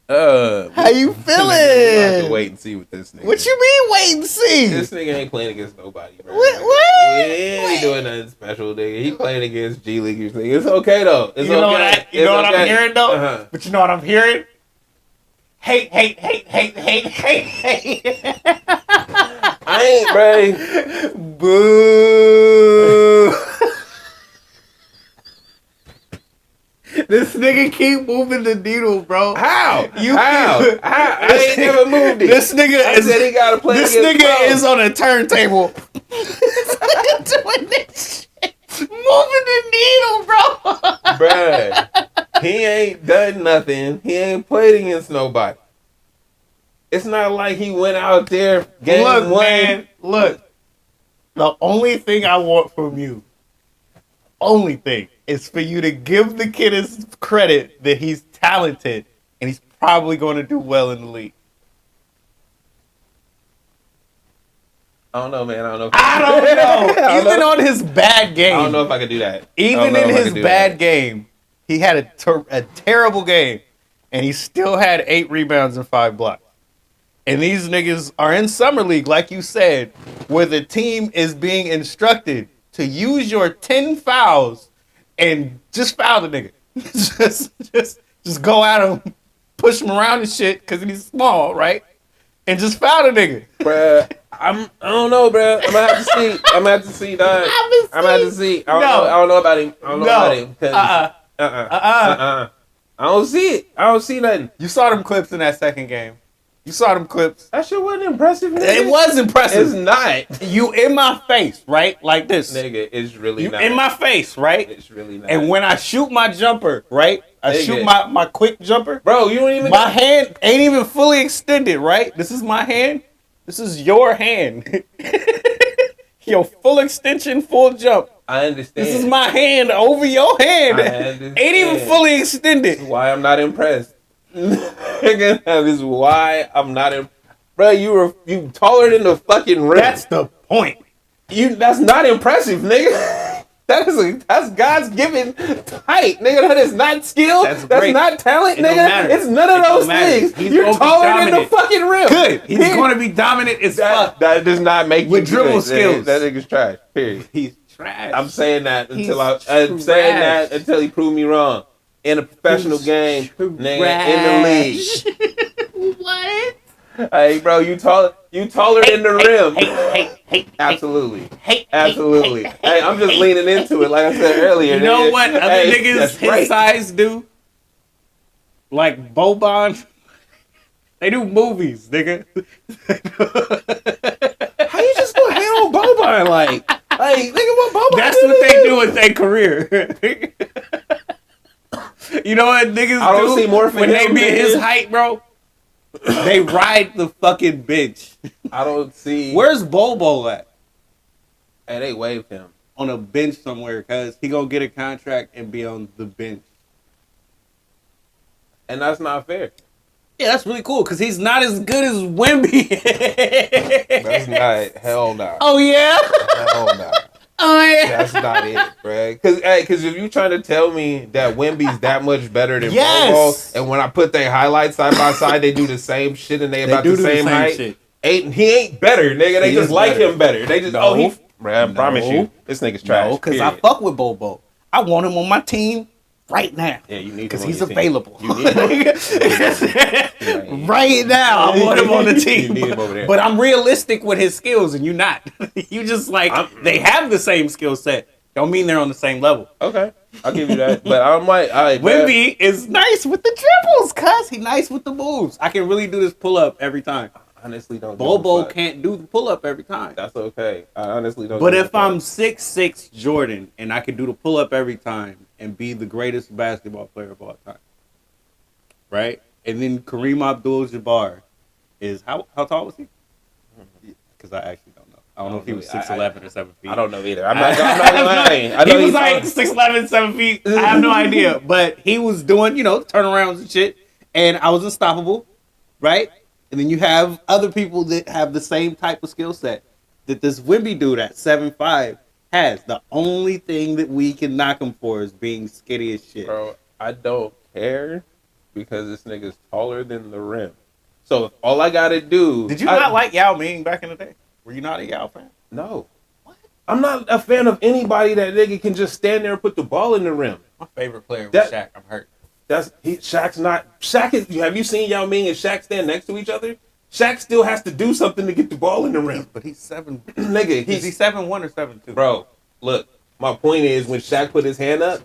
How you feeling? We have to wait and see with this nigga. What you mean wait and see? This nigga ain't playing against nobody, bro. What? He ain't doing nothing special, nigga. He playing against G Leaguers, nigga. It's okay though. It's okay. You know what I'm hearing though? Uh-huh. But you know what I'm hearing? Hate. I ain't, bro. Boo. This nigga keep moving the needle, bro. How? How? I ain't never moved it. This nigga said he gotta play. This nigga is on a turntable. This nigga doing this shit. Moving the needle, bro. Bruh. He ain't done nothing. He ain't played against nobody. It's not like he went out there game one. Man, look. The only thing I want from you, is for you to give the kid his credit that he's talented and he's probably going to do well in the league. I don't know, man. I don't know. I don't know. Even on his bad game. I don't know if I could do that. Even in his bad game, he had a terrible game, and he still had 8 rebounds and 5 blocks. And these niggas are in summer league, like you said, where the team is being instructed to use your 10 fouls and just foul the nigga. just go at him, push him around and shit because he's small, right? And just foul the nigga. Bruh, I don't know, bruh. I'm gonna have to see. I'm gonna have to see, dog. I'm gonna have to see. I don't know about him. I don't know about him. I don't see it. I don't see nothing. You saw them clips in that second game. You saw them clips. That shit wasn't impressive, nigga. It was impressive. It's not. You in my face, right? Like this. Nigga, it's really you not. In my face, right? It's really not. And when I shoot my jumper, right? I shoot my quick jumper. Bro, you don't even... My hand ain't even fully extended, right? This is my hand. This is your hand. Your full extension, full jump. I understand. This is my hand over your hand. Ain't even fully extended. That's why I'm not impressed. That is why I'm not impressed. Bro, you taller than the fucking rim. That's the point. That's not impressive, nigga. That's God's given height, nigga. That is not skill. That's not talent, nigga. It's none of those things. You're taller than the fucking rim. Good. He's going to be dominant as fuck. That does not make with dribble skills. That nigga's trash. Period. He's trash. I'm saying that until he prove me wrong in a professional game, nigga, in the league. What? Hey, bro, you taller You taller than the rim. Absolutely. Absolutely. Hey, I'm just leaning into it, like I said earlier. You know what other niggas that's his right. size do? Like Boban. They do movies, nigga. How you just gonna hate on Boban? Like, nigga, what Boban? That's what they do with their career. You know what niggas I don't do see more for when they him, be nigga. his height, bro? They ride the fucking bench. I don't see. Where's Bobo at? Hey, they waved him. On a bench somewhere, cause he gonna get a contract and be on the bench. And that's not fair. Yeah, that's really cool, cause he's not as good as Wemby. That's not. Hell no. Oh yeah. Hell no. Oh yeah. That's not it, bruh. Cause if you trying to tell me that Wemby's that much better than Yes. Bobo, and when I put their highlights side by side, they do the same shit and they about do the same height. shit. He ain't better, nigga. They He just is like better. him better. They just No. bruh, I promise No. you, this nigga's trash. No, cause I period. fuck with Bobo. I want him on my team right now. Yeah, you need Because him on he's your team. available. You need him. Right now, I want him on the You team. need him over there. But I'm realistic with his skills, and you're not. You just like, they have the same skill set. Don't mean they're on the same level. Okay, I'll give you that. But I'm like, all right, Wemby is nice with the dribbles, cuz he nice with the moves. I can really do this pull up every time. honestly don't. Bobo can't do the pull up every time. That's okay. I honestly don't. But if I'm 6'6" Jordan and I can do the pull up every time and be the greatest basketball player of all time, right? And then Kareem Abdul-Jabbar is how tall was he? Because I actually don't know. I don't know if he was 6'11" or 7 feet. I don't know either. I'm not lying. I know He was like 6'11", 7 feet. I have no idea. But he was doing, turnarounds and shit. And I was unstoppable, right? And then you have other people that have the same type of skill set that this Wemby dude at 7'5" has. The only thing that we can knock him for is being skinny as shit. Bro, I don't care because this nigga's taller than the rim. So if all I gotta do... Did you not like Yao Ming back in the day? Were you not a Yao fan? No. What? I'm not a fan of anybody that nigga can just stand there and put the ball in the rim. My favorite player was Shaq. I'm hurt. Shaq's not... Shaq is... Have you seen Yao Ming and Shaq stand next to each other? Shaq still has to do something to get the ball in the rim. But he's 7... Nigga, Is he 7'1" or 7'2"? Bro, look. My point is when Shaq put his hand up,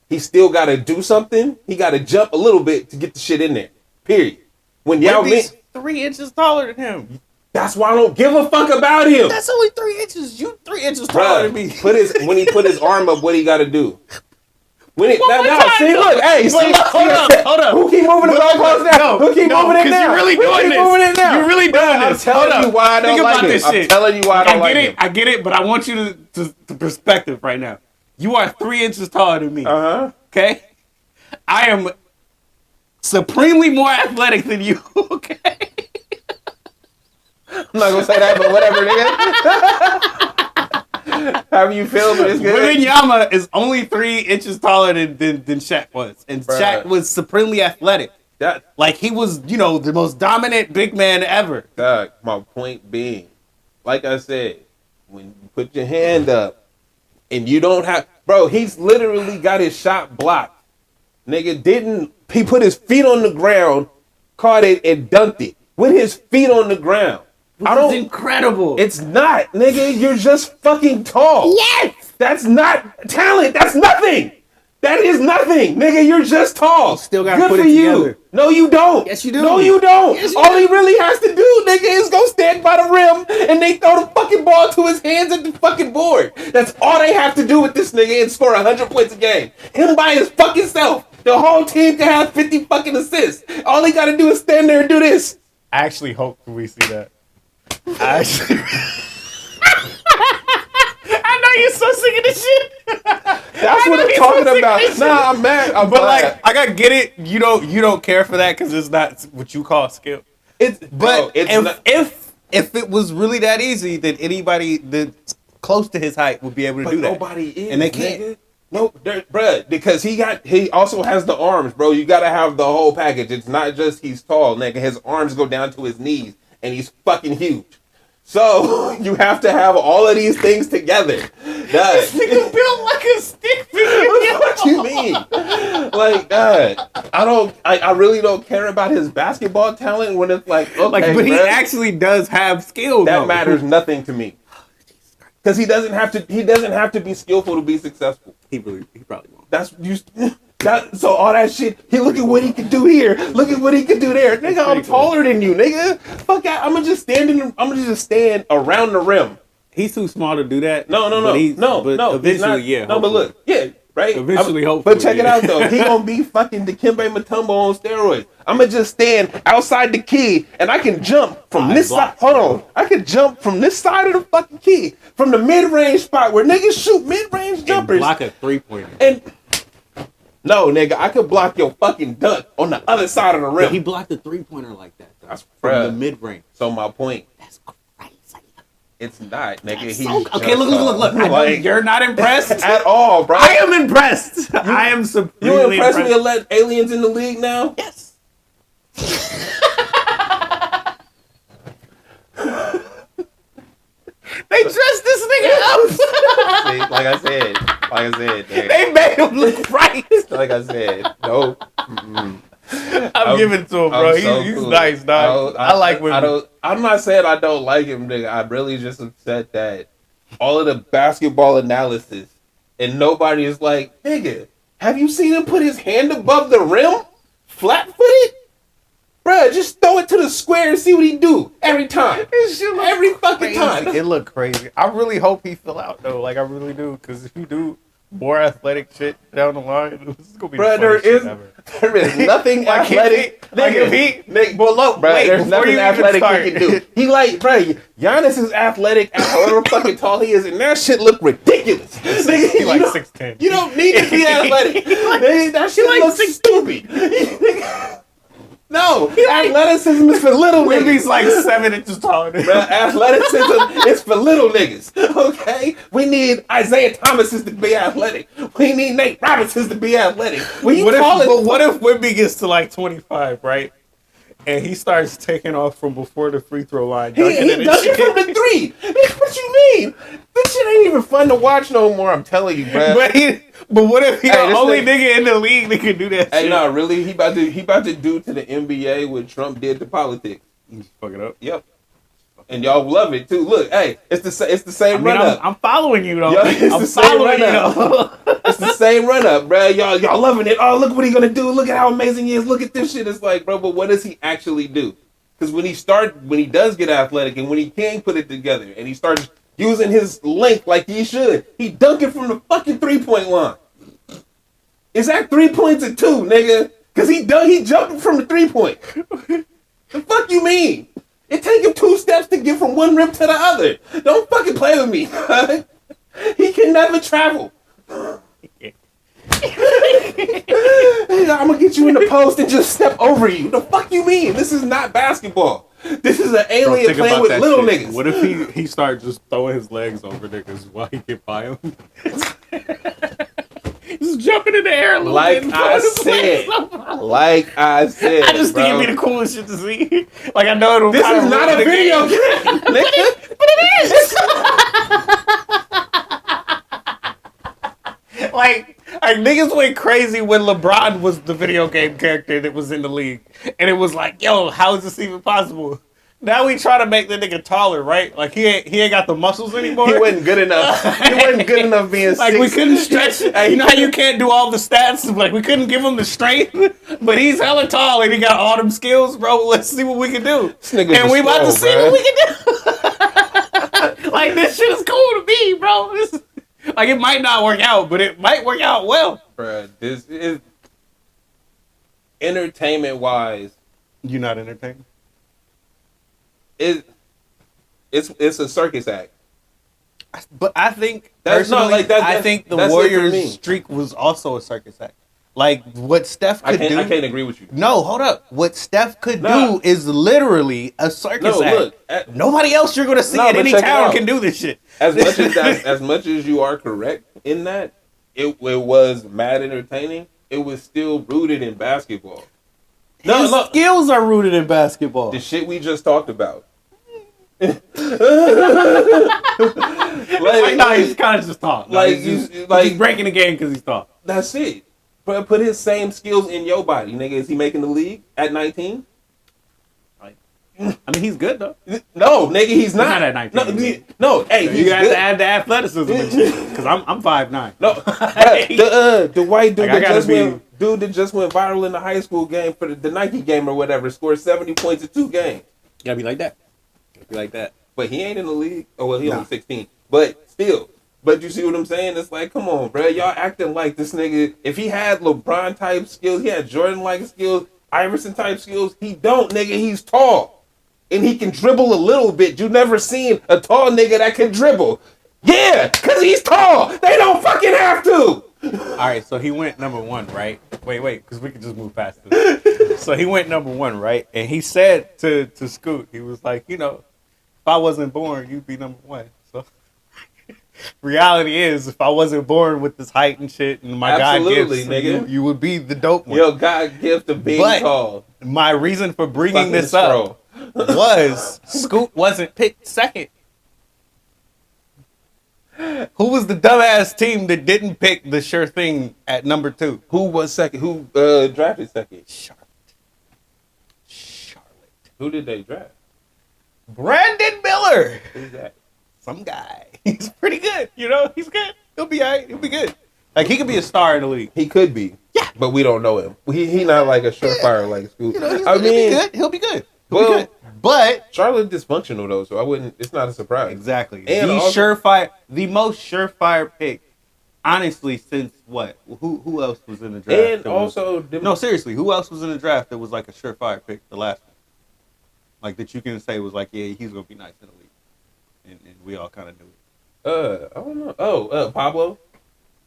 he still got to do something. He got to jump a little bit to get the shit in there. Period. When Yao Ming... 3 inches taller than him. That's why I don't give a fuck about him. That's only 3 inches. You 3 inches taller than me. When he put his arm up, what he got to do? When it, One more time. see, look, hey, see, Hold up. Who keep moving the goalposts now? Who keep moving it now? You're really doing this. Moving it now? You're really doing this. I'm telling you why I don't like him. I'm telling you why I don't like him. I get it, but I want you to perspective right now. You are 3 inches taller than me. Okay? I am supremely more athletic than you. Okay? I'm not gonna say that, but whatever, nigga. How you feel, but it's good. Wembanyama is only 3 inches taller than Shaq was, and Bruh. Shaq was supremely athletic. Like he was, the most dominant big man ever. Doug, my point being, like I said, when you put your hand up and you don't have, bro, he's literally got his shot blocked. Nigga he put his feet on the ground, caught it and dunked it with his feet on the ground. It's incredible. It's not, nigga. You're just fucking tall. Yes. That's not talent. That's nothing. That is nothing, nigga. You're just tall. You still gotta Good put for it you. together. No, you don't. Yes, you do. No, you don't. Yes, you All do. he really has to do, nigga, is go stand by the rim and they throw the fucking ball to his hands at the fucking board. That's all they have to do with this nigga and score 100 points a game. Him by his fucking self. The whole team can have 50 fucking assists. All he gotta do is stand there and do this. I actually hope we see that. I know you're so sick of this shit. That's what I'm talking about. Nah, I'm mad. But like, I gotta get it. You don't care for that because it's not what you call skill. If it was really that easy, then anybody that's close to his height would be able to do that. Nobody is, and they can't. Nigga. No, bruh, because he also has the arms, bro. You gotta have the whole package. It's not just he's tall, nigga. His arms go down to his knees, and he's fucking huge. So you have to have all of these things together. This nigga built like a stick figure. What you mean? Like, I really don't care about his basketball talent when it's like, okay, but he actually does have skill. That matters nothing to me. Because he doesn't have to be skillful to be successful. He probably won't. So all that shit, look at what he can do here. Look at what he can do there. Nigga, I'm taller than you, nigga. Fuck that. I'm gonna just stand around the rim. He's too small to do that. No. Eventually, yeah. No, but look, yeah, right. Eventually, hopefully. But check it out though. He gonna be fucking Dikembe Mutombo on steroids. I'm gonna just stand outside the key and I can jump from this side. Hold on. I can jump from this side of the fucking key, from the mid-range spot where niggas shoot mid-range jumpers. And block a 3-pointer. And no, nigga, I could block your fucking dunk on the other side of the rim. But he blocked a 3-pointer like that. That's from the mid-range. So my point. That's crazy. It's not, nigga. Okay, look. I know you're not impressed at all, bro. I am impressed. I am supremely You impressed me to let aliens in the league now? Yes. They dressed this nigga up. See, like I said, nigga. They made him look right. Like I said, no. I'm giving it to him, bro. He's cool. Nice, dog. I like women. I'm not saying I don't like him, nigga. I'm really just upset that all of the basketball analysis and nobody is like, nigga, have you seen him put his hand above the rim, flat-footed? Bruh, just throw it to the square and see what he do every time. Every fucking time. It look crazy. I really hope he fill out though. Like I really do, because if he do more athletic shit down the line, this is gonna be the funniest shit ever. There is nothing athletic. Well, look, there's nothing athletic he can do. He Giannis is athletic at however fucking tall he is, and that shit look ridiculous. He like 6'10". You don't need to be athletic. That shit looks stupid. No, athleticism is for little niggas. He's like 7 inches taller than him. Athleticism is for little niggas. Okay? We need Isaiah Thomas to be athletic. We need Nate Robinson to be athletic. What if Wemby gets to like 25, right? And he starts taking off from before the free throw line. He dunking from the 3. What you mean? This shit ain't even fun to watch no more, I'm telling you, bro. But what if he the only nigga in the league that can do that shit? Hey, no, really? He about to do to the NBA what Trump did to politics. He's fucking up. Yep. And y'all love it too. Look, hey, it's the same run up. I'm following you though. I'm following you though. It's the same run up, bro. Y'all loving it. Oh, look what he gonna do. Look at how amazing he is. Look at this shit. It's like, bro, but what does he actually do? Because when he does get athletic and when he can put it together and he starts using his length like he should, he dunking from the fucking 3-point line. Is that 3 points or 2, nigga? Because he jumping from the 3-point. The fuck you mean? It take him 2 steps to get from one rim to the other. Don't fucking play with me. He can never travel. I'm gonna get you in the post and just step over you. The fuck you mean? This is not basketball. This is an alien playing with little niggas. What if he started just throwing his legs over niggas while he get by him? Just jumping in the air a little bit. I said. I just think it'd be the coolest shit to see. Like I know it'll. This is not a video game, nigga. But it is. like niggas went crazy when LeBron was the video game character that was in the league, and it was like, yo, how is this even possible? Now we try to make the nigga taller, right? Like he ain't got the muscles anymore. He wasn't good enough. He wasn't good enough being like 6. We couldn't stretch. You know how you can't do all the stats? Like we couldn't give him the strength, but he's hella tall and he got all them skills, bro. Let's see what we can do. And we about to see what we can do. Like this shit is cool to me, bro. Like it might not work out, but it might work out well. Bruh, this is entertainment wise. You not entertained? It's a circus act. But I think that's not like that. I think the Warriors streak was also a circus act. Like what Steph could do. I can't agree with you. No, hold up. What Steph could do is literally a circus act. Look, nobody else you're gonna see at any town can do this shit. As much as you are correct in that, it was mad entertaining. It was still rooted in basketball. His skills are rooted in basketball. The shit we just talked about. Like, no, he's kind of just tall. Like, he's breaking the game because he's tall. That's it. But put his same skills in your body, nigga. Is he making the league at 19? I mean, he's good though. No, nigga, he's not at 19. No, hey, he's you have good. to add the athleticism because I'm 5'9". No, the white dude that just went viral in the high school game for the Nike game or whatever scored 70 points in 2 games. Gotta be like that. But he ain't in the league. Oh well, he only 16. But still. But you see what I'm saying? It's like, come on, bro. Y'all acting like this nigga. If he had LeBron type skills, he had Jordan like skills, Iverson type skills. He don't, nigga. He's tall. And he can dribble a little bit. You never seen a tall nigga that can dribble. Yeah, because he's tall. They don't fucking have to. All right, so he went number 1, right? Wait, because we can just move past this. So he went number 1, right? And he said to Scoot, he was like, you know, if I wasn't born, you'd be number 1. So reality is, if I wasn't born with this height and shit and my God gifts, nigga. You would be the dope one. Yo, God gift of being tall. My reason for bringing this up was Scoot wasn't picked second. Who was the dumbass team that didn't pick the sure thing at number 2? Who was second? Who drafted second? Charlotte. Who did they draft? Brandon Miller. Who's that? Some guy. He's pretty good. You know, he's good. He'll be all right. He'll be good. Like, he could be a star in the league. He could be. Yeah. But we don't know him. He not like a surefire like Scoot. You know, he'll be good. He'll be good. But Charlotte's dysfunctional though, so I wouldn't. It's not a surprise. Exactly. And the most surefire pick, honestly, since what? Who else was in the draft? And no, seriously, who else was in the draft that was like a surefire pick? The last one, like that you can say was like, yeah, he's gonna be nice in the league, and we all kind of knew it. I don't know. Oh, Pablo.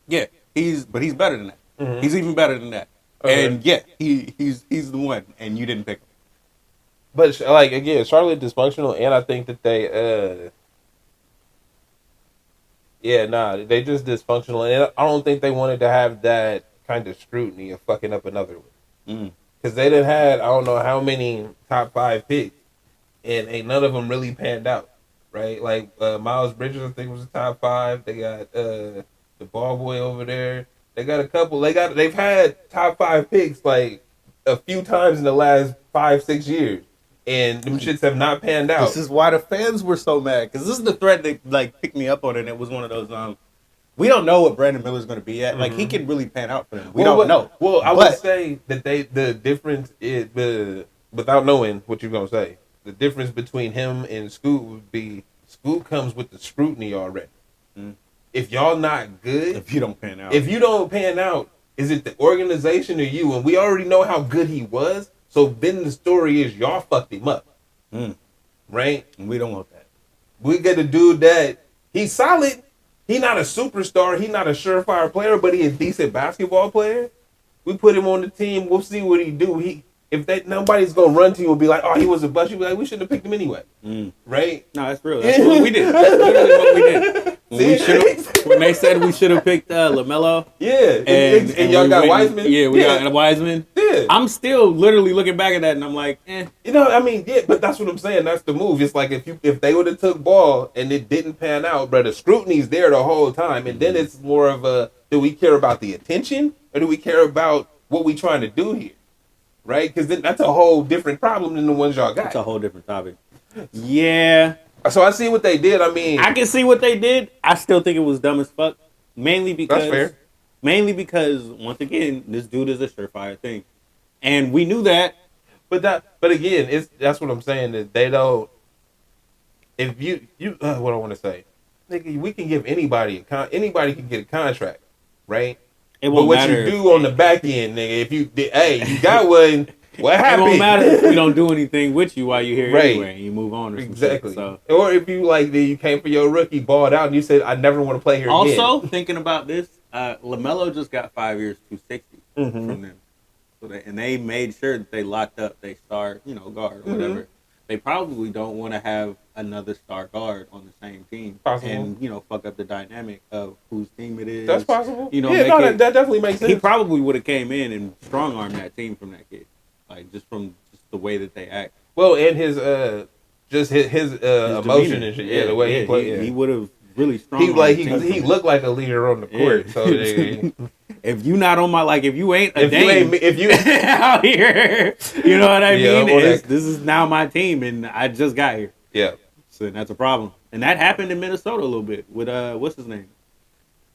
Yeah, he's better than that. Mm-hmm. He's even better than that. Okay. And yeah, he's the one, and you didn't pick him. But like again, Charlotte dysfunctional, and I think that they, they just dysfunctional, and I don't think they wanted to have that kind of scrutiny of fucking up another one, because they done had I don't know how many top 5 picks, and ain't none of them really panned out, right? Like Miles Bridges, I think was the top 5. They got the ball boy over there. They got a couple. They've had top 5 picks like a few times in the last 5-6 years. And them shits have not panned out. This is why the fans were so mad. Because this is the thread that like picked me up on it. And it was one of those, we don't know what Brandon Miller's going to be at. Mm-hmm. Like, he can really pan out for them. We don't know. Well, I would say that the difference is, without knowing what you're going to say, the difference between him and Scoot would be, Scoot comes with the scrutiny already. Mm-hmm. If y'all not good. If you don't pan out. Is it the organization or you? And we already know how good he was. So then the story is y'all fucked him up, right? And we don't want that. We get a dude that he's solid. He not a superstar. He not a surefire player, but he a decent basketball player. We put him on the team. We'll see what he do. Nobody's gonna run to you and be like, "Oh, he was a bust." You be like, "We shouldn't have picked him anyway," right? No, that's real. That's what we did. That's literally what we did. When they said we should have picked LaMelo, and y'all got Wiseman. Yeah, we got Wiseman. Yeah, I'm still literally looking back at that, and I'm like, You know, I mean, yeah, but that's what I'm saying. That's the move. It's like if they would have took Ball and it didn't pan out, but the scrutiny's there the whole time, and then it's more of a, do we care about the attention or do we care about what we trying to do here? Right? Because then that's a whole different problem than the ones y'all got. That's a whole different topic. Yeah. So I see what they did. I mean, I can see what they did. I still think it was dumb as fuck. Mainly because, that's fair. Once again, this dude is a surefire thing, and we knew that. But again, that's what I'm saying. That they don't. If you what I want to say, nigga, we can give anybody anybody can get a contract, right? It won't but what matter. You do on the back end, nigga, if you got one, what happened? It won't matter if we don't do anything with you while you're here anyway, and you move on or exactly. So. Or if you came for your rookie, balled out, and you said, I never want to play here again. Also, thinking about this, LaMelo just got 5 years, $260 from them. So they made sure that they locked up their star, guard or whatever. They probably don't want to have another star guard on the same team. Possible. And, fuck up the dynamic of whose team it is. That's possible. That definitely makes sense. He probably would have came in and strong-armed that team from that kid. Like, just from the way that they act. Well, and his just his emotion and shit. Yeah, the way he played. He would have really strong. He looked like a leader on the court. So if you not on my if you ain't if you out here, you know what I mean. This is now my team, and I just got here. Yeah, so that's a problem, and that happened in Minnesota a little bit with what's his name,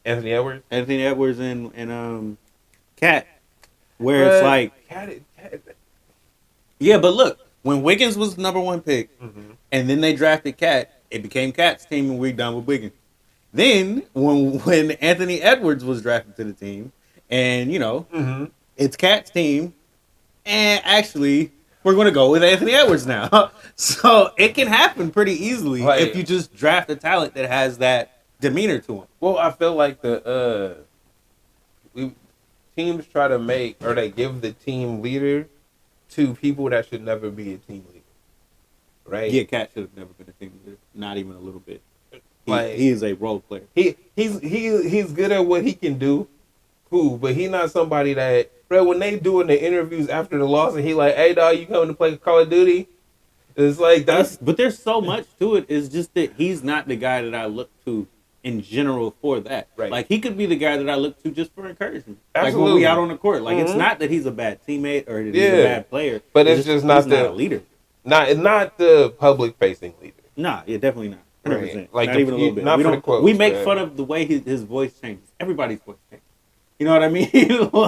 Anthony Edwards and Cat, where it's like Cat. Yeah, but look, when Wiggins was number 1 pick, and then they drafted Cat, it became Cat's team, and we're done with Wiggins. Then when Anthony Edwards was drafted to the team, and it's Cat's team, and actually we're going to go with Anthony Edwards now. So it can happen pretty easily if you just draft a talent that has that demeanor to him. Well, I feel like teams try to they give the team leader to people that should never be a team leader, right? Yeah, Cat should have never been a team leader, not even a little bit. He is a role player. He's good at what he can do, cool, but he's not somebody that, bro. When they doing the interviews after the loss, and he like, "Hey, dog, you coming to play Call of Duty?" It's like but there's so much to it. It's just that he's not the guy that I look to in general for that. Right. Like he could be the guy that I look to just for encouragement. Absolutely. Like when we out on the court. Like it's not that he's a bad teammate or that he's a bad player. But it's just not a leader. Not the public facing leader. Nah, yeah, definitely not. 100%. Right. Like not even a little bit. We don't. We make fun of the way his voice changes. Everybody's voice changes. You know what I mean?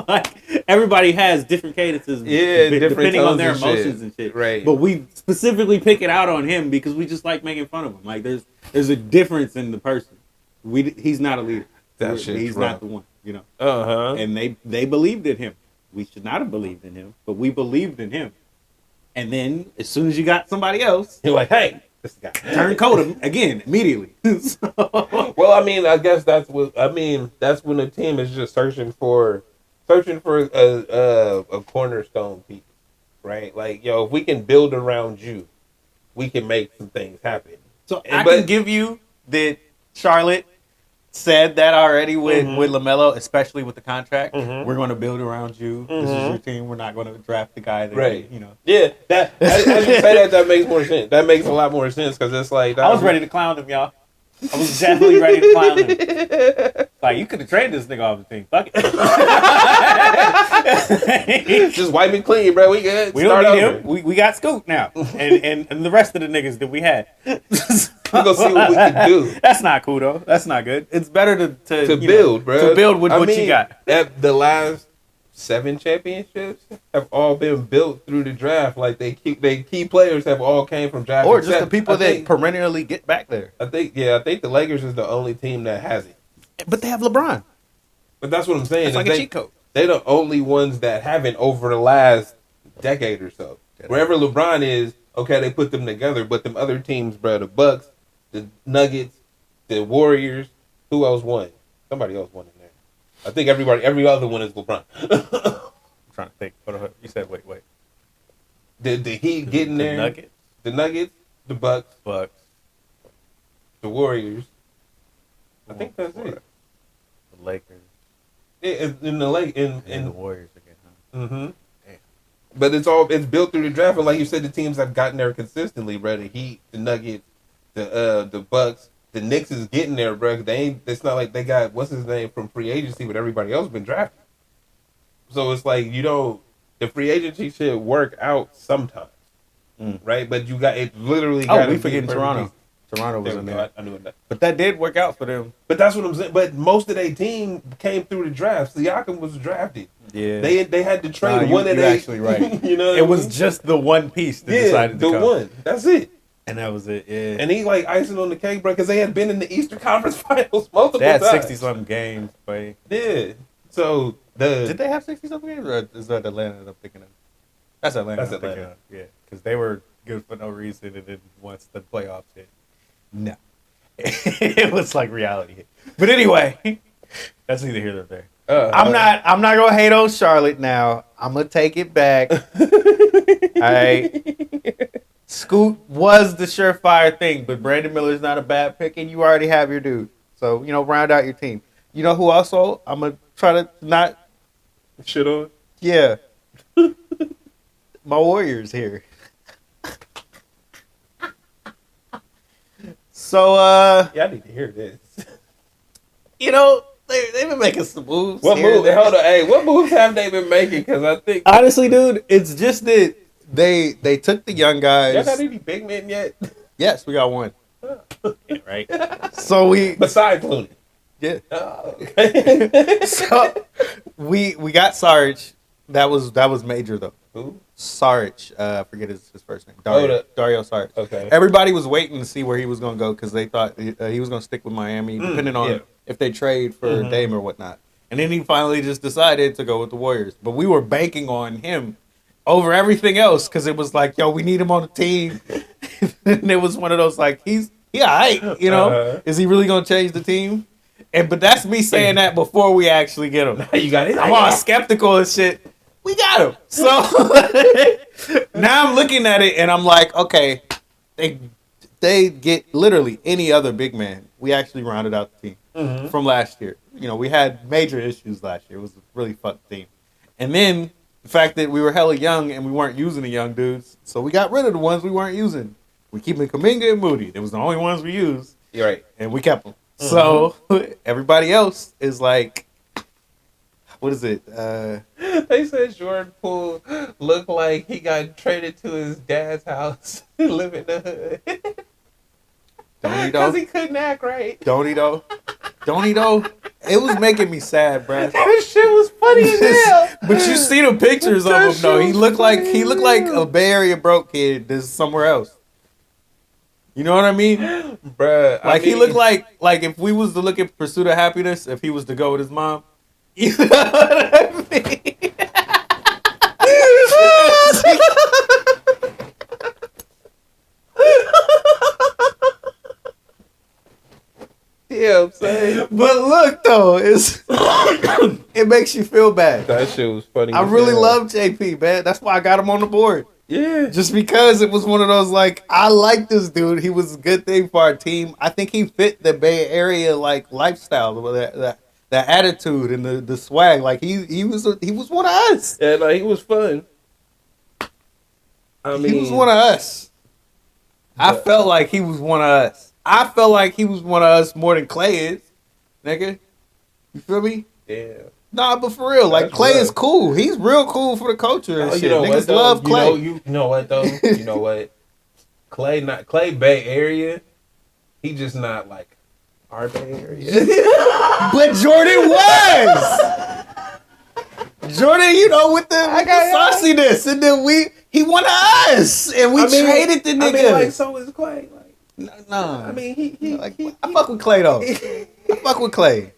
Like everybody has different cadences, depending on their emotions and shit. Right. But we specifically pick it out on him because we just like making fun of him. Like there's a difference in the person. He's not a leader. He's not the one. And they believed in him. We should not have believed in him, but we believed in him. And then as soon as you got somebody else, you're like, hey, this guy turncoat him again immediately. Well, I mean, I guess that's when the team is just searching for a cornerstone piece, right? Like, if we can build around you, we can make some things happen. So I can give you that Charlotte said that already with LaMelo, especially with the contract. We're going to build around you. This is your team. We're not going to draft the guy that Yeah, as you say that makes more sense. That makes a lot more sense because it's like I was ready to clown him, y'all. I was definitely ready to clown him. Like you could have traded this nigga off the team. Fuck it. Just wipe it clean, bro. We good. We don't need him. We got Scoot now, and the rest of the niggas that we had. We're gonna see what we can do. That's not cool though. That's not good. It's better to build, bro. To build with what you got. The last 7 championships have all been built through the draft. Like they key players have all came from draft, or just the people that perennially get back there. I think the Lakers is the only team that has it. But they have LeBron. But that's what I'm saying. It's like a cheat code. They're the only ones that haven't over the last decade or so. Wherever LeBron is, okay, they put them together. But them other teams, bro, the Bucks, the Nuggets, the Warriors, who else won? Somebody else won in there. I think every other one is LeBron. I'm trying to think. You said wait. The Heat getting there. The Nuggets, the Bucks, the Warriors. I think that's it. The Lakers. Yeah, in the the Warriors again. Huh? Mm-hmm. Damn. But it's built through the draft, and like you said, the teams have gotten there consistently, bro. The Heat, the Nuggets, the Bucks, the Knicks is getting there, bro. It's not like they got what's his name from free agency, but everybody else been drafted. So it's like the free agency should work out sometimes, right? But you got it literally. Oh, we forgetting Toronto. Toronto was in there. I knew that. But that did work out for them. But that's what I'm saying. But most of their team came through the draft. Siakam was drafted. Yeah. They had to trade one that you're actually right. It was just the one piece that decided to come. The one. That's it. And that was it, yeah. And he like icing on the cake, bro, because they had been in the Eastern Conference Finals multiple times. They had 60-something games, boy. Yeah. So did they have 60-something games, or is that Atlanta that I'm thinking of? That's Atlanta. That's Atlanta. Yeah, because they were good for no reason, and then once the playoffs hit, no. It was like reality hit. But anyway, that's neither here nor there. I'm not gonna hate on Charlotte now. I'm gonna take it back. All right. Scoot was the surefire thing, but Brandon Miller's not a bad pick, and you already have your dude. So, round out your team. You know who also I'm gonna try to not shit on? Yeah. My Warriors here. So, yeah, I need to hear this. You know, they've been making some moves. What move? Hold on, hey, what moves have they been making? Because I think honestly, dude, it's just that they took the young guys. Y'all got any big men yet? Yes, we got one. Yeah, right. So besides Looney. Yeah. Oh, okay. So we got Sarge. That was major though. Who? Sarge. I forget his first name. Dario Sarge. Okay. Everybody was waiting to see where he was going to go because they thought he was going to stick with Miami, depending on if they trade for Dame or whatnot. And then he finally just decided to go with the Warriors. But we were banking on him over everything else because it was like, yo, we need him on the team. And it was one of those like, he's all right, you know. Is he really going to change the team? But that's me saying that before we actually get him. You got it. I'm all skeptical and shit. We got him. So now I'm looking at it and I'm like, okay, they get literally any other big man. We actually rounded out the team from last year. You know, we had major issues last year. It was a really fucked team. And then the fact that we were hella young and we weren't using the young dudes, so we got rid of the ones we weren't using. We keeping Kuminga and Moody. They was the only ones we used. You're right. And we kept them. So everybody else is like, what is it? They said Jordan Poole looked like he got traded to his dad's house, living in the hood. Don't he though? Because he couldn't act right. Don't he though? Don't he though? It was making me sad, bruh. That shit was funny as hell. But you see the pictures of him though. He looked like a Bay Area broke kid that's somewhere else. You know what I mean? Bruh. Like he looked like if we was to look at Pursuit of Happiness, if he was to go with his mom. You know what I mean? Yeah, I'm saying. But look though, it makes you feel bad. That shit was funny. I really love JP, man. That's why I got him on the board. Yeah. Just because it was one of those, like, I like this dude. He was a good thing for our team. I think he fit the Bay Area, like, lifestyle, that attitude and the swag. Like, he was one of us. Yeah, like, he was fun. I mean, he was one of us. I felt like he was one of us. I felt like he was one of us more than Clay is, nigga. You feel me? Yeah. Nah, but for real, like, Clay is cool. He's real cool for the culture and shit. You know Niggas what, love Clay. You know what, though? You know what? Clay Bay Area, he just not, like, our Bay Area. But Jordan was! Jordan, you know, with the sauciness. And then he won us. And we traded the nigga. I mean, like, so is Clay. Like, nah. I mean, I fuck with Clay, though. I fuck with Clay.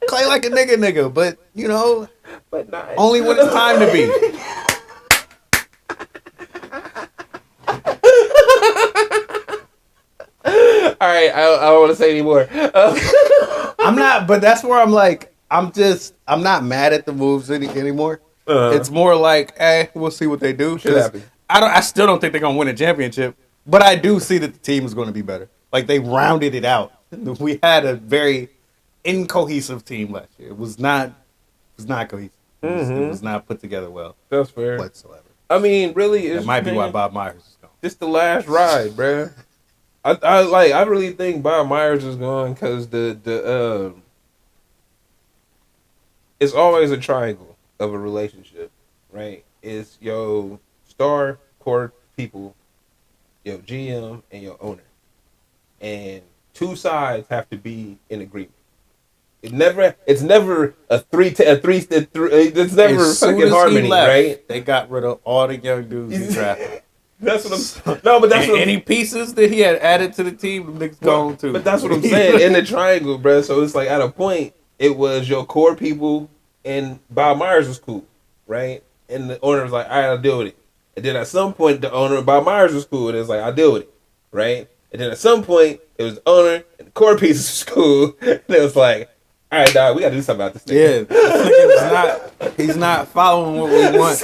Clay like a nigga, but you know, but not only when it's time to be. All right, I don't want to say anymore. I'm not, but that's where I'm like, I'm not mad at the moves anymore. It's more like, we'll see what they do. I still don't think they're gonna win a championship, but I do see that the team is going to be better. Like they rounded it out. We had a very incohesive team last year. It was not cohesive. It was not put together well. That's fair. Whatsoever. I mean, really, it might be why Bob Myers is gone. This the last ride, bruh. I really think Bob Myers is gone because it's always a triangle of a relationship, right? It's your star core people, your GM, and your owner, and two sides have to be in agreement. It's never a three. It's never fucking harmony, right? They got rid of all the young dudes he drafted. That's what I'm. No, but that's what any pieces that he had added to the team, the niggas gone too. But that's what I'm saying in the triangle, bro. So it's like at a point, it was your core people, and Bob Myers was cool, right? And the owner was like, "All right, I'll deal with it." And then at some point, the owner Bob Myers was cool, and it's like, "I'll deal with it," right? And then at some point, it was the owner and the core pieces was cool, and it was like, all right, dog, we gotta do something about this thing. Yeah, this nigga's he's not following what we want.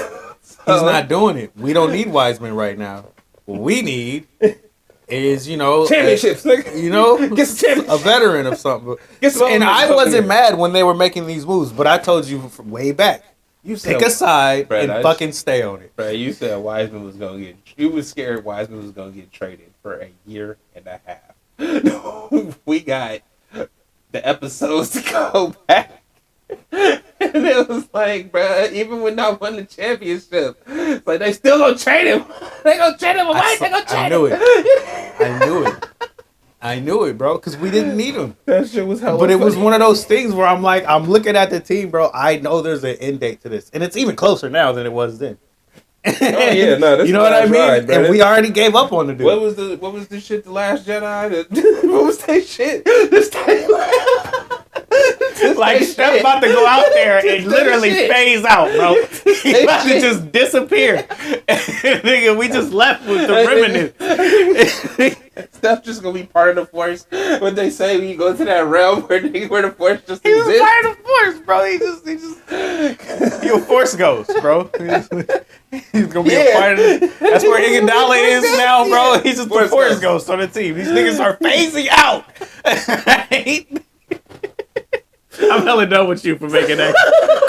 He's not doing it. We don't need Wiseman right now. What we need is, you know, championships, nigga. You know, get some championships. A veteran of something. And I wasn't mad when they were making these moves, but I told you from way back. You pick a side and fucking stay on it. Bro, you said Wiseman was gonna get. You was scared Wiseman was gonna get traded for a year and a half. we got the episodes to go back. And it was like, bro, even when I won the championship, it's like they still gonna trade him. They gonna trade him away. They gonna trade him. I knew it, bro, because we didn't need him. That shit was hella But it funny. was one of those things where I'm like, I'm looking at the team, bro. I know there's an end date to this, and it's even closer now than it was then. Oh yeah, no, you know what I mean? Ride, and we already gave up on the dude. What was the shit? The Last Jedi? What was that shit? This like Steph's about to go out there and literally phase out, bro. He about to just disappear. Nigga, we just left with the remnants. Steph just gonna be part of the Force. What they say when you go to that realm where the Force just He was exists. part of the Force, bro. He a Force ghost, bro. He's gonna be a part of it. That's where Iguodala is now, bro. He's just the Force ghost on the team. These niggas are phasing out. I'm hella done with you for making that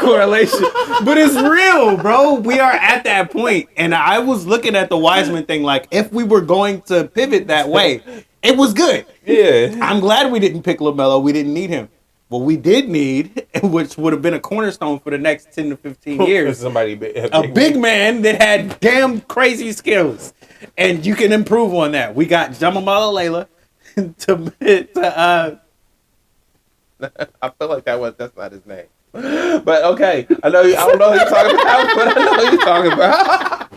correlation. But it's real, bro. We are at that point. And I was looking at the Wiseman thing like, if we were going to pivot that way, it was good. Yeah. I'm glad we didn't pick LaMelo. We didn't need him. What we did need, which would have been a cornerstone for the next 10 to 15 years, a big man that had damn crazy skills. And you can improve on that. We got Jamamala Layla to I feel like that's not his name. But okay, I don't know who you're talking about, but I know who you're talking about.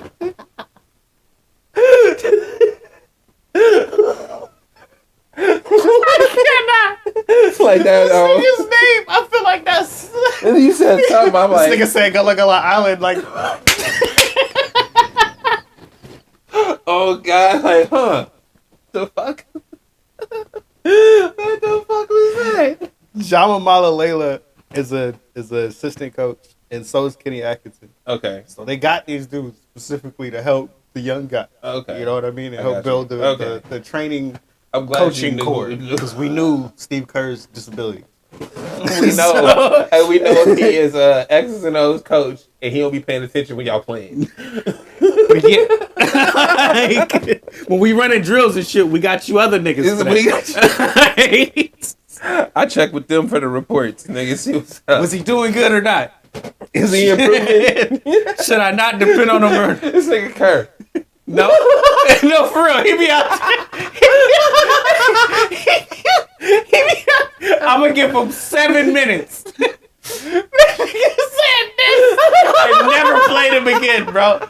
I cannot. It's like that. His name. I feel like that's. And you said something. I'm like, This nigga said Gullah Gullah Island. Like, oh god, like, huh? The fuck? What the fuck was that? Jamamala Layla is a assistant coach, and so is Kenny Atkinson. Okay. So they got these dudes specifically to help the young guy. Okay. You know what I mean? And I help got build you. the training I'm glad coaching you knew core what you knew. because we knew Steve Kerr's disability. We know, and we know he is X's and O's coach, and he don't be paying attention when y'all playing. But yeah, when we running drills and shit, we got you other niggas. I check with them for the reports, nigga. See what's up. Was he doing good or not? Is he improving? Should I not depend on him? This nigga Kerr. No, no, for real. He be out. I'm gonna give him 7 minutes. I never played him again, bro.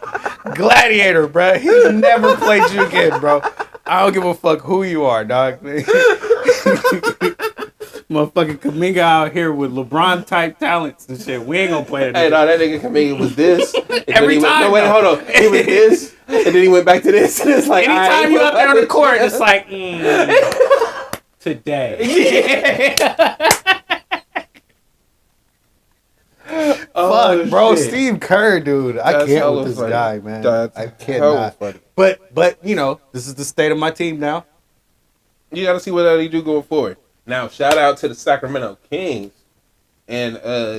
Gladiator, bro. He's never played you again, bro. I don't give a fuck who you are, dog. Motherfucking Kaminga out here with LeBron type talents and shit. We ain't gonna play that. Hey, no, that nigga Kaminga was this. Every time. No, wait, hold on. He was this, and then he went back to this. And it's like, anytime you up there on the court, it's like, today. Oh, fuck, bro. shit. Steve Kerr, dude. I That's can't hella with this funny. guy, man. That's I hella cannot. funny. But you know, this is the state of my team now. You got to see what they do going forward. Now, shout out to the Sacramento Kings and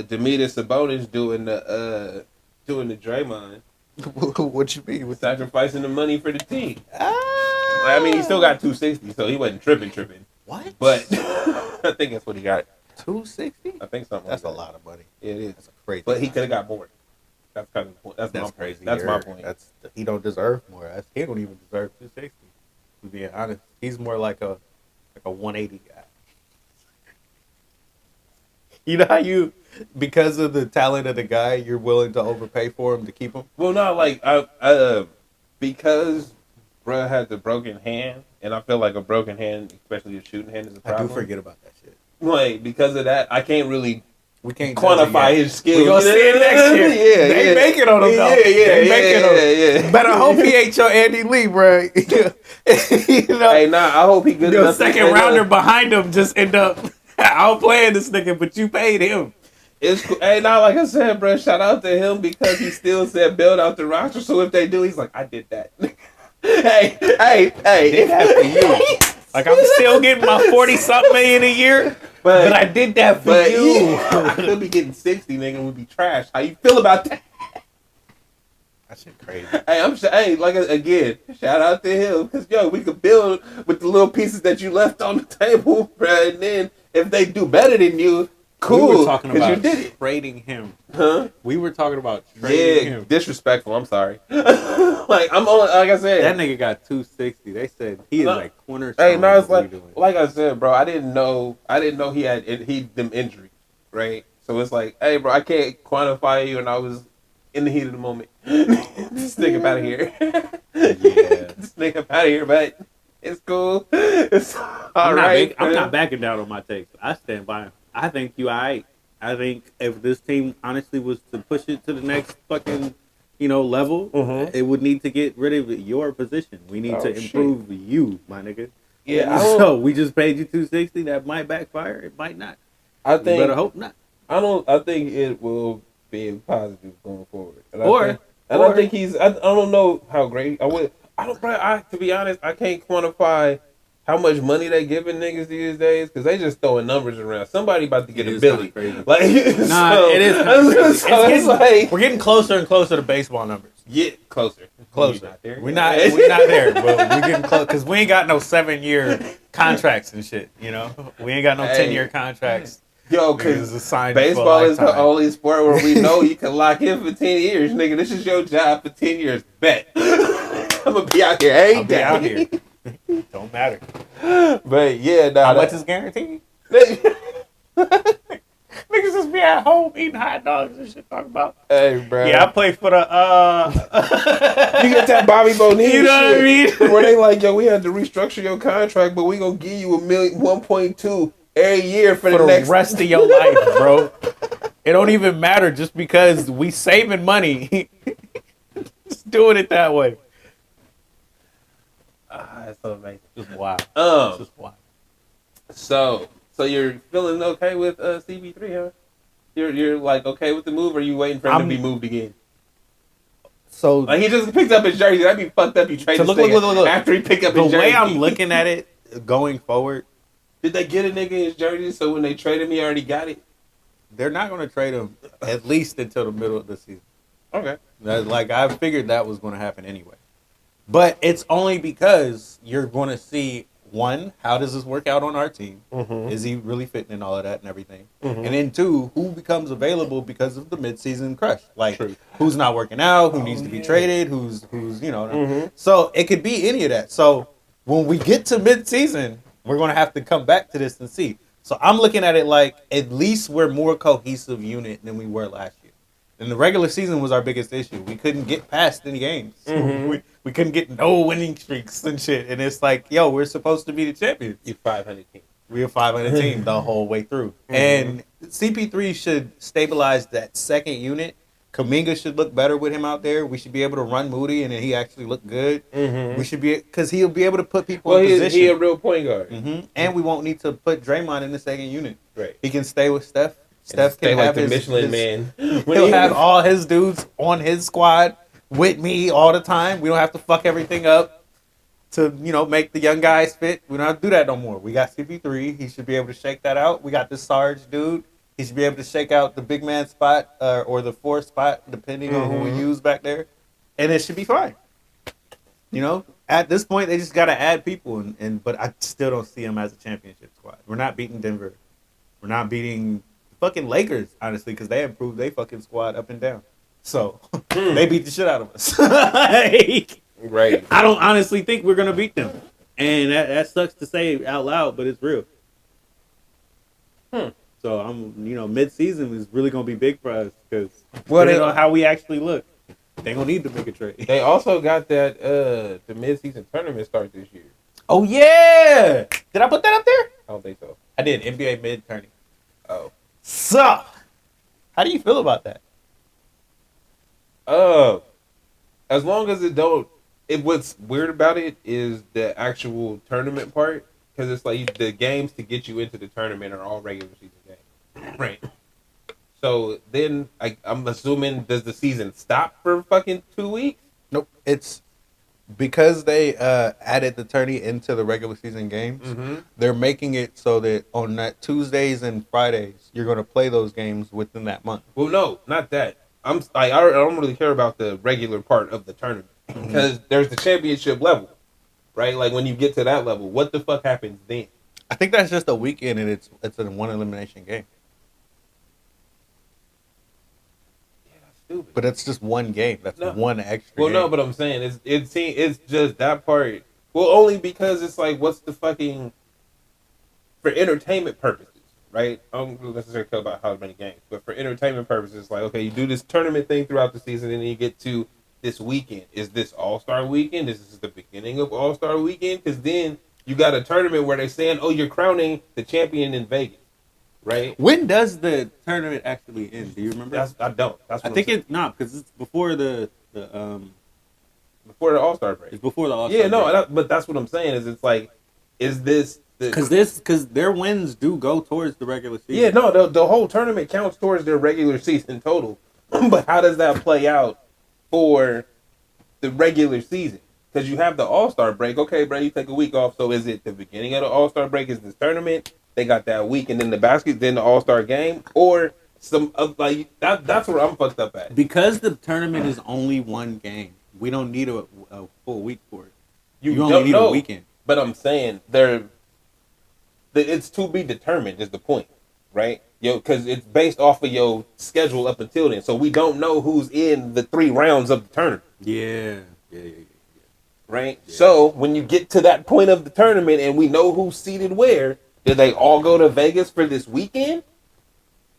Demetrius Sabonis doing the Draymond, What you mean with that? sacrificing the money for the team. I mean, he still got 260, so he wasn't tripping. What? But I think that's what he got. 260? I think something. That's like a that. lot of money. It is. That's crazy. But he could have got more. That's kind of the point. That's my crazy. That's my point. He don't deserve more. He don't even deserve 260. To be honest, he's more like a 180 guy. You know how because of the talent of the guy, you're willing to overpay for him to keep him. Well, no, like because bruh had the broken hand, and I feel like a broken hand, especially a shooting hand, is a problem. I do forget about that shit. Like because of that, I can't really. We can't quantify his skills. We're gonna see it next year. Yeah, they make it on him though. They make it on him. Better hope he ain't your Andy Lee, bro. You know, Hey, nah, I hope he good enough. second rounder behind him just end up outplaying this nigga, but you paid him. It's cool. Hey, nah, like I said, bro, shout out to him because he still said build out the roster. So if they do, he's like, I did that. hey, Did that for you. Like I'm still getting my 40-something million a year. But I did that for you. I could be getting 60, nigga, and would be trash. How you feel about that? That shit crazy. Hey, again, shout out to him because we could build with the little pieces that you left on the table, bro. And then if they do better than you, cool. We were talking about you did it. trading him. Huh? We were talking about trading him. Disrespectful. I'm sorry. Like I said, that nigga got 260. They said he is like cornerstone. Hey, no, it's like I said, bro. I didn't know he had them injuries, right? So it's like, hey, bro, I can't quantify you, and I was in the heat of the moment. This nigga up out of here. Yeah. This nigga up out of here, but it's cool. It's all right. I'm not backing down on my takes. I stand by him. I think you alright. I think if this team honestly was to push it to the next fucking, level, it would need to get rid of your position. We need to improve you, my nigga. Yeah. So we just paid you 260. That might backfire. It might not. I think. You better hope not. I think it will be positive going forward. I think he's. I don't know how great. To be honest, I can't quantify how much money they giving niggas these days because they just throwing numbers around. Somebody about to get a Billy. It is. We're getting closer and closer to baseball numbers. Yeah, closer. We're not there, but we're getting close because we ain't got no 7-year contracts and shit. We ain't got no 10-year contracts. Yo, because baseball is the only sport where we know you can lock in for 10 years, nigga. This is your job for 10 years. Bet. I'm gonna be out here every day. Out here. Don't matter. But yeah, how much is guaranteed? Niggas just be at home eating hot dogs and shit. Talking about. Hey, bro. Yeah, I play for the. You get that Bobby Bonilla. You know what I mean? Where they like, yo, we had to restructure your contract, but we gonna give you $1.2 every year for the next rest of your life, bro. It don't even matter just because we saving money. Just doing it that way. That's so amazing. Just wow. Just wow. So you're feeling okay with CP3, huh? You're like okay with the move, or are you waiting for him to be moved again? So like he just picked up his jersey. That'd be fucked up. You trade this thing after he picked up his jersey. The way I'm looking at it going forward. Did they get a nigga his jersey so when they trade him, he already got it? They're not going to trade him at least until the middle of the season. Okay. I figured that was going to happen anyway. But it's only because you're going to see, one, how does this work out on our team? Mm-hmm. Is he really fitting in all of that and everything? Mm-hmm. And then two, who becomes available because of the midseason crush? Like, who's not working out? Who needs to be traded? Who's Mm-hmm. So it could be any of that. So when we get to midseason, we're going to have to come back to this and see. So I'm looking at it like at least we're more cohesive unit than we were last year. And the regular season was our biggest issue. We couldn't get past any games. Mm-hmm. We couldn't get no winning streaks and shit. And it's like, yo, we're supposed to be the champions. You're 500 team. We're a 500 team the whole way through. Mm-hmm. And CP3 should stabilize that second unit. Kuminga should look better with him out there. We should be able to run Moody, and then he actually look good. Mm-hmm. We should be because he'll be able to put people in position. He's a real point guard, and we won't need to put Draymond in the second unit. Right, he can stay with Steph. Steph can have the Michelin man. He'll have all his dudes on his squad with me all the time. We don't have to fuck everything up to make the young guys fit. We don't have to do that no more. We got CP3. He should be able to shake that out. We got this Sarge dude. He should be able to shake out the big man spot or the 4 spot, depending on who we use back there, and it should be fine. At this point, they just got to add people, but I still don't see them as a championship squad. We're not beating Denver. We're not beating the fucking Lakers, honestly, because they improved their fucking squad up and down. So they beat the shit out of us. Right. I don't honestly think we're gonna beat them, and that sucks to say out loud, but it's real. So mid-season is really gonna be big for us because depending on how we actually look, they gonna need to make a trade. They also got that the mid-season tournament start this year. Oh yeah! Did I put that up there? I don't think so. I did. NBA mid-tourney. Oh. So, how do you feel about that? As long as what's weird about it is the actual tournament part. Because it's like the games to get you into the tournament are all regular season games. Right. So then I'm assuming, does the season stop for fucking 2 weeks? Nope. It's because they added the tourney into the regular season games. Mm-hmm. They're making it so that on that Tuesdays and Fridays, you're going to play those games within that month. Well, no, not that. I don't really care about the regular part of the tournament because there's the championship level, right? Like when you get to that level, what the fuck happens then? I think that's just a weekend and it's a one elimination game. Yeah, that's stupid. But it's just one game. That's one extra. Well, game. no, but I'm saying it's just that part. Well, only because it's like, what's the fucking for entertainment purposes, right? I don't necessarily care about how many games, but for entertainment purposes, like, okay, you do this tournament thing throughout the season, and then you get to this weekend. Is this All-Star Weekend? Is this the beginning of All-Star Weekend? Because then you got a tournament where they're saying, oh, you're crowning the champion in Vegas, right? When does the tournament actually end? Do you remember? I don't. That's what I think it's not because it's before the before the All-Star break. It's before the All-Star break. No, but that's what I'm saying. Is it's like, is this because their wins do go towards the regular season. Yeah, no, the whole tournament counts towards their regular season total. But how does that play out for the regular season? Because you have the All-Star break. Okay, bro, you take a week off. So is it the beginning of the All-Star break? Is this tournament? They got that week, and then then the All-Star game, or some like that. That's where I'm fucked up at. Because the tournament is only one game, we don't need a full week for it. You only need a weekend. But I'm saying it's to be determined is the point, right? Because it's based off of your schedule up until then. So we don't know who's in the 3 rounds of the tournament. Yeah. Right? Yeah. So when you get to that point of the tournament and we know who's seated where, do they all go to Vegas for this weekend?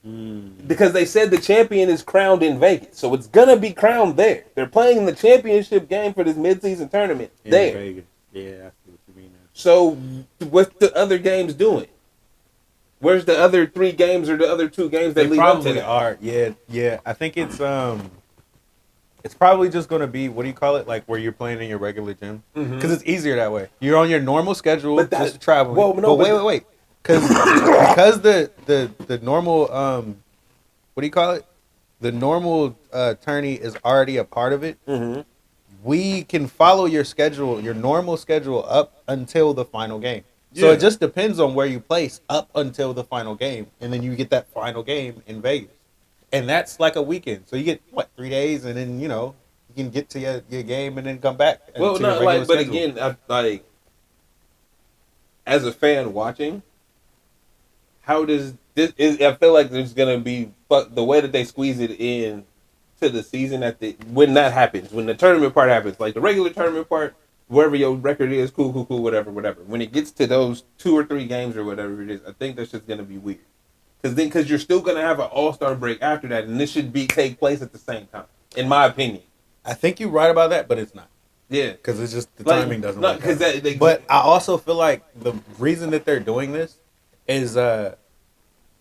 Because they said the champion is crowned in Vegas. So it's going to be crowned there. They're playing the championship game for this midseason tournament there. Vegas. Yeah, I see what you mean now. So what's the other games doing? Where's the other 3 games or the other 2 games that lead up to that? Are. Yeah. I think it's probably just going to be, what do you call it? Like where you're playing in your regular gym. Because it's easier that way. You're on your normal schedule, but just traveling. Well, no, but wait. Because the normal, what do you call it? The normal tourney is already a part of it. We can follow your schedule, your normal schedule up until the final game. So it just depends on where you place up until the final game. And then you get that final game in Vegas. And that's like a weekend. So you get, 3 days? And then, you can get to your game and then come back. Well, not like, but again, as a fan watching, how does this, I feel like there's going to be, the way that they squeeze it in to the season when that happens, when the tournament part happens, like the regular tournament part, wherever your record is, cool, whatever. When it gets to those 2 or 3 games or whatever it is, I think that's just going to be weird. Because you're still going to have an All-Star break after that, and this should take place at the same time, in my opinion. I think you're right about that, but it's not. Yeah. Because it's just, the timing doesn't work out. But I also feel like the reason that they're doing this is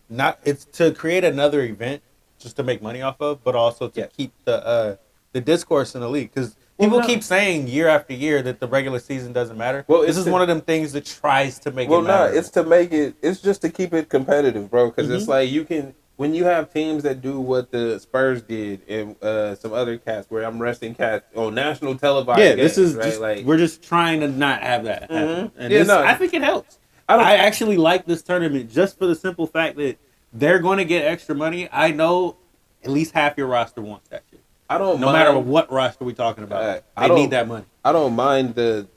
it's to create another event just to make money off of, but also to keep the discourse in the league. Because people keep saying year after year that the regular season doesn't matter. Well, this is one of them things that tries to make it matter. Well, no, it's to make it. It's just to keep it competitive, bro. Because it's like when you have teams that do what the Spurs did and some other cats, where I'm resting cats on national televised. Yeah, games, this is right? Like we're just trying to not have that happen. And I think it helps. I actually like this tournament just for the simple fact that they're going to get extra money. I know at least half your roster wants that shit. No matter what roster we're talking about, they need that money. I don't mind the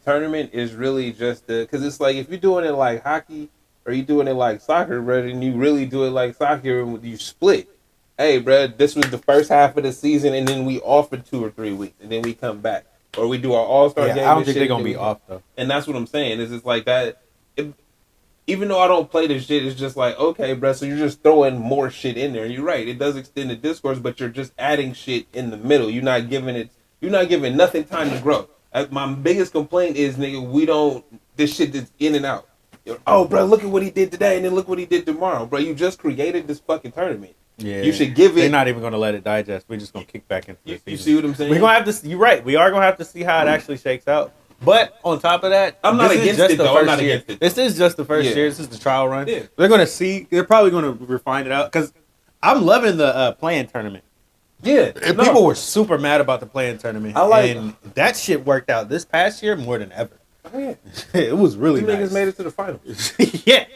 tournament. Is really just because it's like if you're doing it like hockey or you doing it like soccer, bro, and you really do it like soccer and you split. Hey, bro, this was the first half of the season, and then we off for 2 or 3 weeks, and then we come back, or we do our All-Star game. I don't think they're gonna be off though. And that's what I'm saying. Is it's like that. Even though I don't play this shit, it's just like, okay, bro, so you're just throwing more shit in there. You're right. It does extend the discourse, but you're just adding shit in the middle. You're not giving nothing time to grow. My biggest complaint is, nigga, this shit is in and out. Oh, bro, look at what he did today, and then look what he did tomorrow. Bro, you just created this fucking tournament. Yeah. You should give it. They're not even going to let it digest. We're just going to kick back into the season. You see what I'm saying? We're going to have to, you're right. We are going to have to see how it actually shakes out. But on top of that, I'm not against it, though. I'm not against it. This is just the first year. This is the trial run. Yeah. They're going to see. They're probably going to refine it out. Because I'm loving the playing tournament. Yeah. People were super mad about the playing tournament. And that shit worked out this past year more than ever. Oh, yeah. It was really nice. Niggas made it to the finals. Yeah.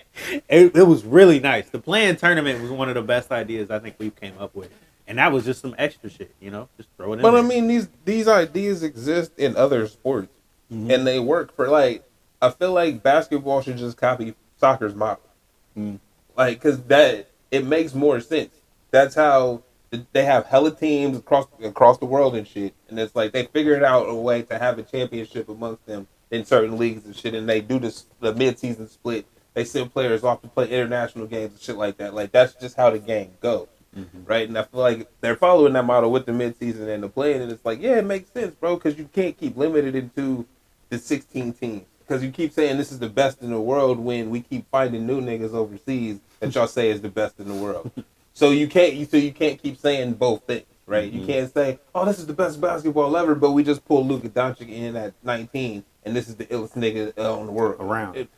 It was really nice. The playing tournament was one of the best ideas I think we came up with. And that was just some extra shit, just throw it in But there. I mean, these ideas exist in other sports, and they work for I feel like basketball should just copy soccer's model, because it makes more sense. That's how they have hella teams across the world and shit, and it's like they figured out a way to have a championship amongst them in certain leagues and shit, and they do the mid-season split. They send players off to play international games and shit like that. Like that's just how the game goes. Right, and I feel like they're following that model with the midseason and the playing, and it's like, yeah, it makes sense, bro, because you can't keep limited into the 16 teams, because you keep saying this is the best in the world when we keep finding new niggas overseas that y'all say is the best in the world. So you can't keep saying both things, right? You can't say, oh, this is the best basketball ever, but we just pulled Luka Doncic in at 19, and this is the illest nigga in the world Around.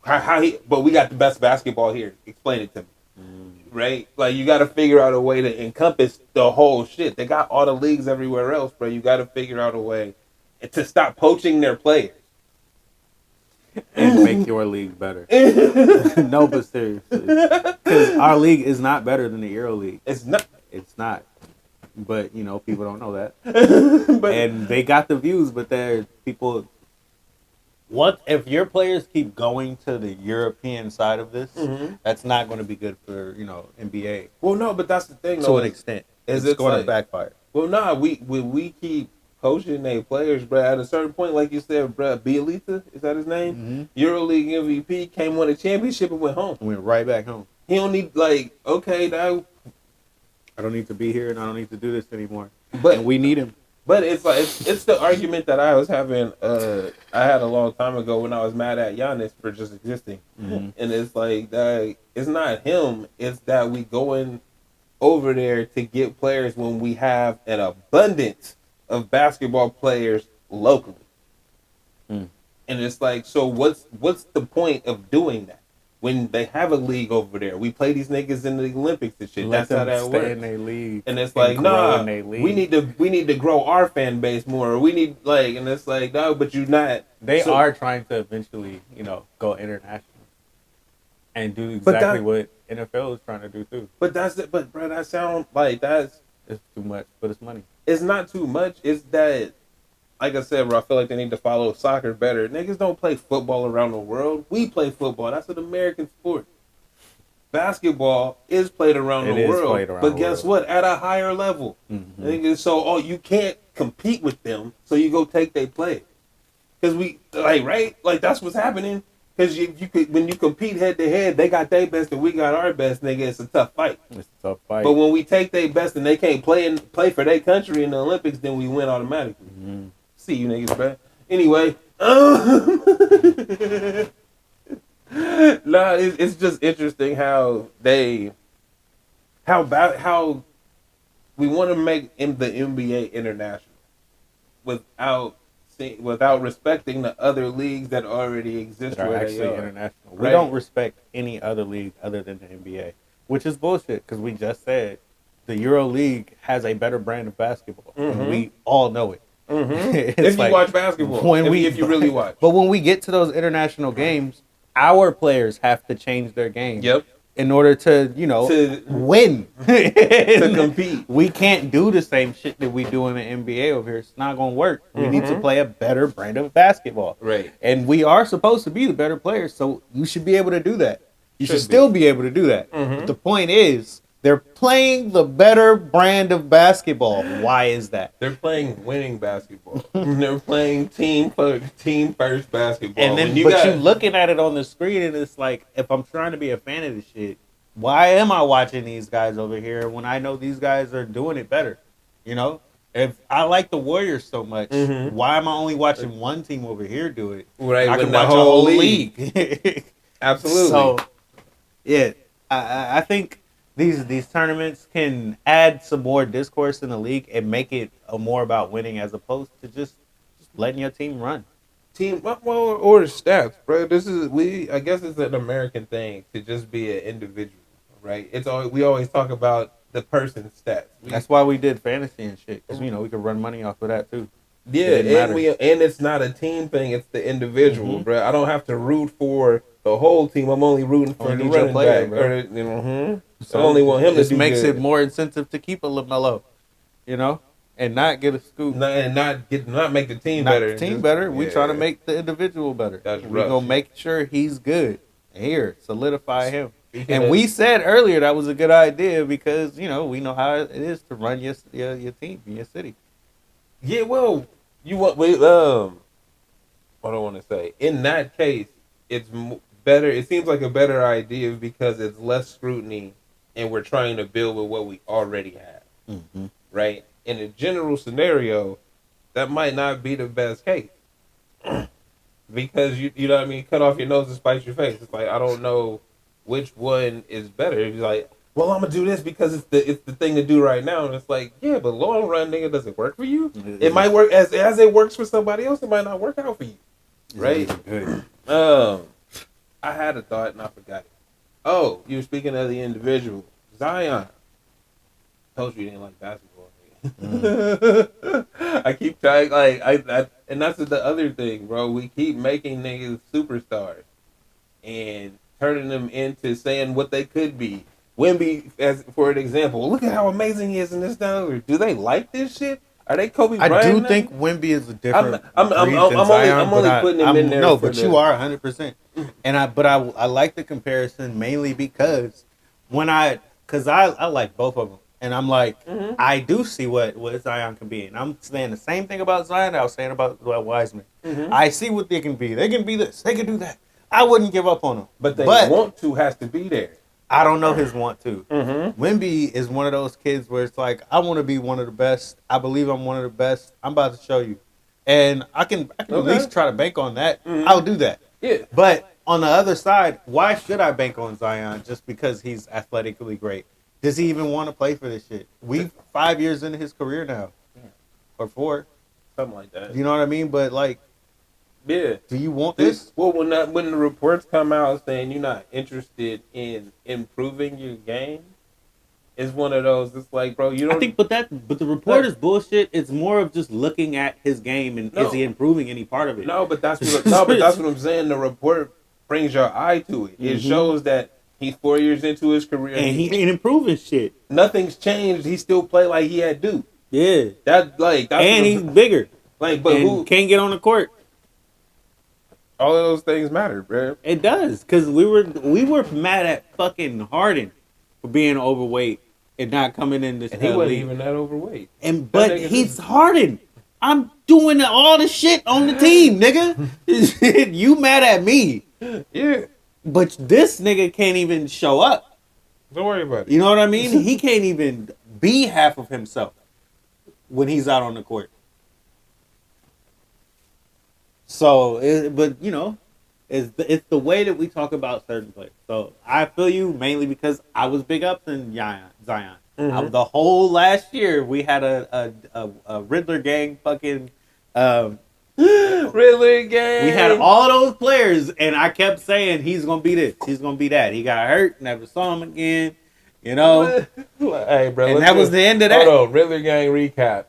But we got the best basketball here. Explain it to me. Right? Like, you got to figure out a way to encompass the whole shit. They got all the leagues everywhere else, bro. You got to figure out a way to stop poaching their players. And make your league better. No, but seriously. Because our league is not better than the Euro League. It's not. It's not. But, people don't know that. And they got the views, but people... What if your players keep going to the European side of this? That's not going to be good for NBA. Well, no, but that's the thing. To an extent, it's going to backfire. Well, nah, we keep coaching their players, bro. At a certain point, like you said, bro, Bielitsa, is that his name? EuroLeague MVP, came won a championship and went home. Went right back home. He don't need okay now. I don't need to be here and I don't need to do this anymore. But and we need him. But it's the argument that I was having. I had a long time ago when I was mad at Giannis for just existing, and it's like that. It's not him. It's that we going over there to get players when we have an abundance of basketball players locally, and it's like, so what's the point of doing that? When they have a league over there, we play these niggas in the Olympics and shit. That's how that works. In their league, and it's like, nah, we need to grow our fan base more. We need and it's like, no, but you're not. They are trying to eventually, go international and do exactly what NFL is trying to do too. But bro, that sound like it's too much, but it's money. It's not too much. It's that. Like I said, bro, I feel like they need to follow soccer better. Niggas don't play football around the world. We play football. That's an American sport. Basketball is played around the world. But guess what? At a higher level. So, you can't compete with them, so you go take their play. Because right? Like, that's what's happening. Because when you compete head to head, they got their best and we got our best, nigga. It's a tough fight. It's a tough fight. But when we take their best and they can't play for their country in the Olympics, then we win automatically. See you niggas, bro. Anyway, it's just interesting how we want to make the NBA international without respecting the other leagues that already exist that are actually international. We don't respect any other league other than the NBA, which is bullshit because we just said the Euro League has a better brand of basketball. And we all know it. If you watch basketball, if you really watch. But when we get to those international games, our players have to change their game. Yep. In order to win. To compete. We can't do the same shit that we do in the NBA over here. It's not going to work. We need to play a better brand of basketball. Right. And we are supposed to be the better players, so you should be able to do that. You should still be able to do that. But the point is, they're playing the better brand of basketball. Why is that? They're playing winning basketball. They're playing team first basketball. And then you're looking at it on the screen, and it's like, if I'm trying to be a fan of this shit, why am I watching these guys over here when I know these guys are doing it better? If I like the Warriors so much, why am I only watching one team over here do it? Right, I can watch a whole league. Absolutely. So, yeah, I think these tournaments can add some more discourse in the league and make it more about winning as opposed to just letting your team run. Or the stats, bro. I guess it's an American thing to just be an individual, right? We always talk about the person's stats. That's why we did fantasy and shit, because we could run money off of that too. Yeah, and it's not a team thing; it's the individual, bro. I don't have to root for the whole team. I'm only rooting for the running player, back. Bro. So I only want him to do good. This makes it more incentive to keep a LaMelo, you know, and not get a scoop. And not make the team better. The team better. We trying to make the individual better. We gonna make sure he's good. Here, solidify him. And we said earlier that was a good idea because, you know, we know how it is to run your team in your city. Yeah, well, what I want to say. In that case, it's better. It seems like a better idea because it's less scrutiny and we're trying to build with what we already have. Mm-hmm. Right? In a general scenario, that might not be the best case. Because, you know what I mean? Cut off your nose and spite your face. It's like, I don't know which one is better. It's like, well, I'm gonna do this because it's the thing to do right now. And it's like, yeah, but long run, nigga, does it work for you? Mm-hmm. It might work as it works for somebody else. It might not work out for you, right? I had a thought and I forgot it. Oh, you were speaking of the individual, Zion. I told you didn't like basketball. I keep trying, and that's the other thing, bro. We keep making niggas superstars and turning them into saying what they could be. Wemby, as for an example, look at how amazing he is in this down. Do they like this shit? Are they Kobe Bryant? I do think Wemby is a different. I'm only putting him in there. No, but you are 100%. And I like the comparison mainly because I like both of them. And I'm like, I do see what Zion can be. And I'm saying the same thing about Zion that I was saying about Wiseman. Mm-hmm. I see what they can be. They can be this. They can do that. I wouldn't give up on them. But want to has to be there. I don't know his want to. Mm-hmm. Wemby is one of those kids where it's like, I want to be one of the best. I believe I'm one of the best. I'm about to show you. And I can at least try to bank on that. Mm-hmm. I'll do that. Yeah. But on the other side, why should I bank on Zion just because he's athletically great? Does he even want to play for this shit? We 5 years into his career now. Yeah. Or 4. Something like that. You know what I mean? But like, yeah. Do you want this? Well, when the reports come out saying you're not interested in improving your game, it's one of those. It's like, bro, you don't. I think, but the report is bullshit. It's more of just looking at his game and is he improving any part of it? No, but that's what I'm saying. The report brings your eye to it. It shows that he's 4 years into his career and he ain't improving shit. Nothing's changed. He still play like he had to. Yeah, that's and he's bigger. Like, but who can't get on the court? All of those things matter, bro. It does, because we were mad at fucking Harden for being overweight and not coming in this. And he wasn't even that overweight. But he's Harden. I'm doing all the shit on the team, nigga. You mad at me? Yeah. But this nigga can't even show up. Don't worry about it. You know what I mean? He can't even be half of himself when he's out on the court. So, but you know, it's the way that we talk about certain players. So I feel you mainly because I was big up in Zion. Mm-hmm. The whole last year we had a Riddler gang fucking Riddler gang. We had all those players, and I kept saying he's gonna be this, he's gonna be that. He got hurt, never saw him again. You know, hey bro, and that was the end of that. Hold on, Riddler gang recap.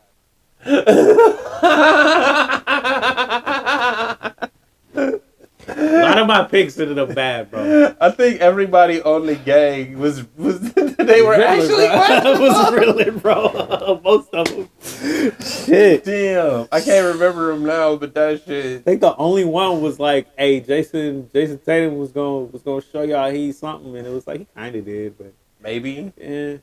A lot of my picks ended up bad, bro. I think everybody on the gang was they were actually it was really, bro. Most of them. Shit. Damn. I can't remember them now, but that shit. I think the only one was like, hey, Jason Tatum was gonna show y'all he's something, and it was like he kinda did, but maybe. Yeah.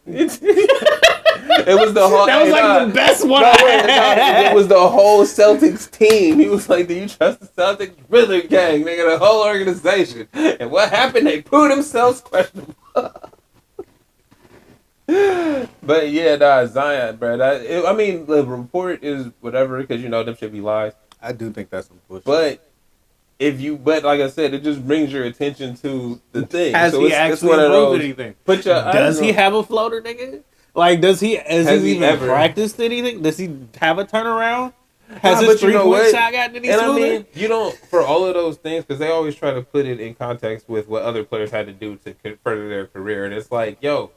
It was the whole. That was the best one. It was the whole Celtics team. He was like, "Do you trust the Celtics?" Riddler gang, nigga, the whole organization. And what happened? They proved themselves questionable. But yeah, Zion, bro. I mean, the report is whatever because you know them should be lies. I do think that's some bullshit. But like I said, it just brings your attention to the thing. Has he actually improved anything? Does he have a floater, nigga? Like, has he even practiced anything? Does he have a turnaround? Has his 3-point shot gotten any smoother? I mean, you don't, for all of those things, because they always try to put it in context with what other players had to do to further their career. And it's like, yo,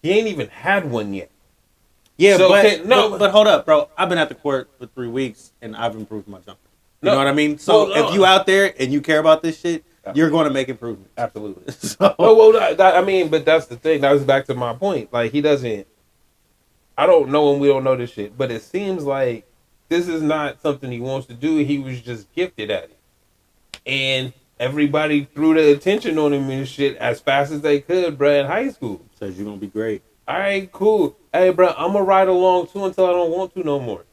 he ain't even had one yet. Yeah, so, but hold up, bro. I've been at the court for 3 weeks, and I've improved my jumper. You know what I mean? So if you out there and you care about this shit, you're going to make improvements. Absolutely. So, I mean, but that's the thing. That was back to my point. Like, he doesn't. I don't know, and we don't know this shit, but it seems like this is not something he wants to do. He was just gifted at it, and everybody threw the attention on him and shit as fast as they could, bro. In high school, says you're gonna be great. All right, cool. Hey, bro, I'm gonna ride along too until I don't want to no more.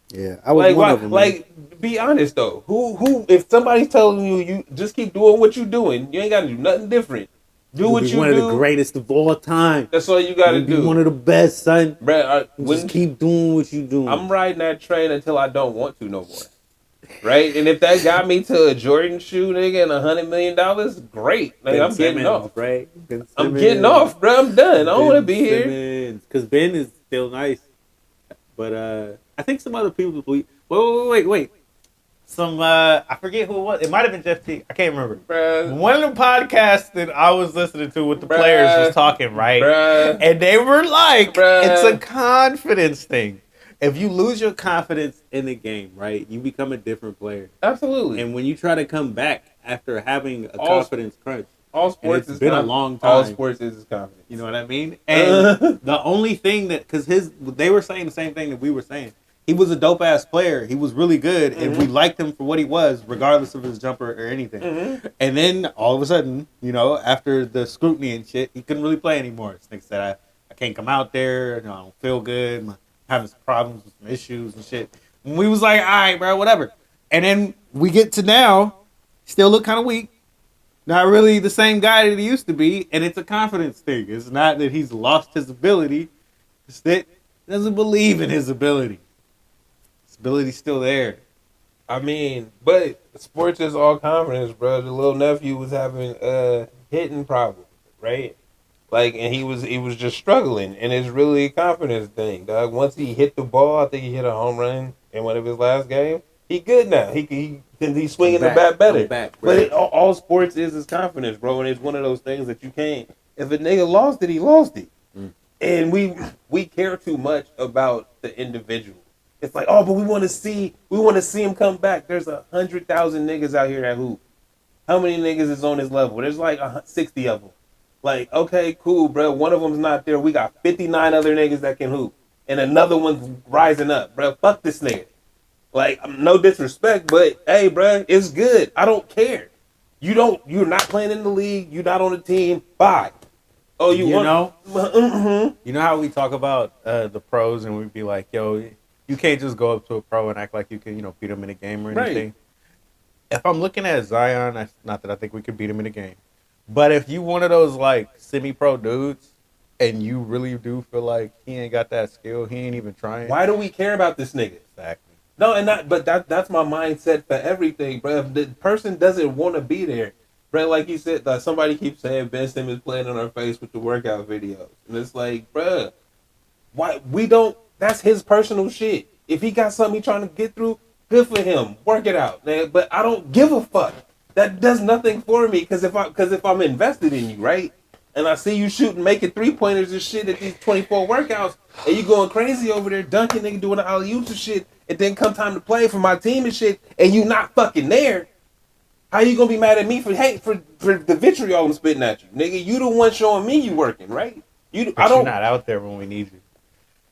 Yeah, I was one of them. Like, be honest though. Who? If somebody's telling you just keep doing what you're doing, you ain't gotta do nothing different. Do what you do. One of the greatest of all time. That's all you gotta do. One of the best, son. Bro, just keep doing what you doing. I'm riding that train until I don't want to no more. Right? And if that got me to a Jordan shoe, nigga, and $100 million, great. Like, I'm getting off. Right? I'm getting off, bro. I'm done. I don't want to be here. Because Ben is still nice. But I think some other people believe. Wait. Some I forget who it was. It might have been Jeff T. I can't remember. Bruh. One of the podcasts that I was listening to with the players was talking, right? And they were like, it's a confidence thing. If you lose your confidence in the game, right, you become a different player. Absolutely. And when you try to come back after having a confidence crunch, all sports it's been a long time. All sports is confidence. You know what I mean? And the only thing that, because they were saying the same thing that we were saying. He was a dope ass player. He was really good, and we liked him for what he was, regardless of his jumper or anything. Mm-hmm. And then all of a sudden, after the scrutiny and shit, he couldn't really play anymore. This nigga said, "I can't come out there. I don't feel good. I'm having some problems with some issues and shit." And we was like, "All right, bro, whatever." And then we get to now, still look kind of weak. Not really the same guy that he used to be, and it's a confidence thing. It's not that he's lost his ability; it's that he doesn't believe in his ability. Ability's still there. I mean, but sports is all confidence, bro. The little nephew was having hitting problems, right? Like, and he was just struggling, and it's really a confidence thing, dog. Once he hit the ball, I think he hit a home run in one of his last games. He good now. He's swinging the bat better. But all sports is confidence, bro. And it's one of those things that you can't. If a nigga lost it, he lost it. And we care too much about the individual. It's like, oh, but we want to see him come back. There's 100,000 niggas out here that hoop. How many niggas is on his level? There's like 60 of them. Like, okay, cool, bro. One of them's not there. We got 59 other niggas that can hoop, and another one's rising up, bro. Fuck this nigga. Like, no disrespect, but hey, bro, it's good. I don't care. You're not playing in the league. You're not on the team. Bye. Oh, you know? Mm-hmm. You know how we talk about the pros, and we'd be like, yo. You can't just go up to a pro and act like you can, beat him in a game or anything. Right. If I'm looking at Zion, not that I think we could beat him in a game. But if you one of those, like, semi-pro dudes and you really do feel like he ain't got that skill, he ain't even trying. Why do we care about this nigga? Exactly. No, but that's my mindset for everything, bro. If the person doesn't want to be there, bro, like you said, somebody keeps saying Ben Simmons playing on our face with the workout videos. And it's like, bro, why we don't... That's his personal shit. If he got something he's trying to get through, good for him. Work it out, man. But I don't give a fuck. That does nothing for me. Because if I'm invested in you, right, and I see you shooting, making 3-pointers and shit at these 24 workouts, and you going crazy over there, dunking, nigga, doing the alley-oops and shit, and then come time to play for my team and shit, and you not fucking there, how you gonna be mad at me for the vitriol I'm spitting at you, nigga? You the one showing me you working, right? You're not out there when we need you.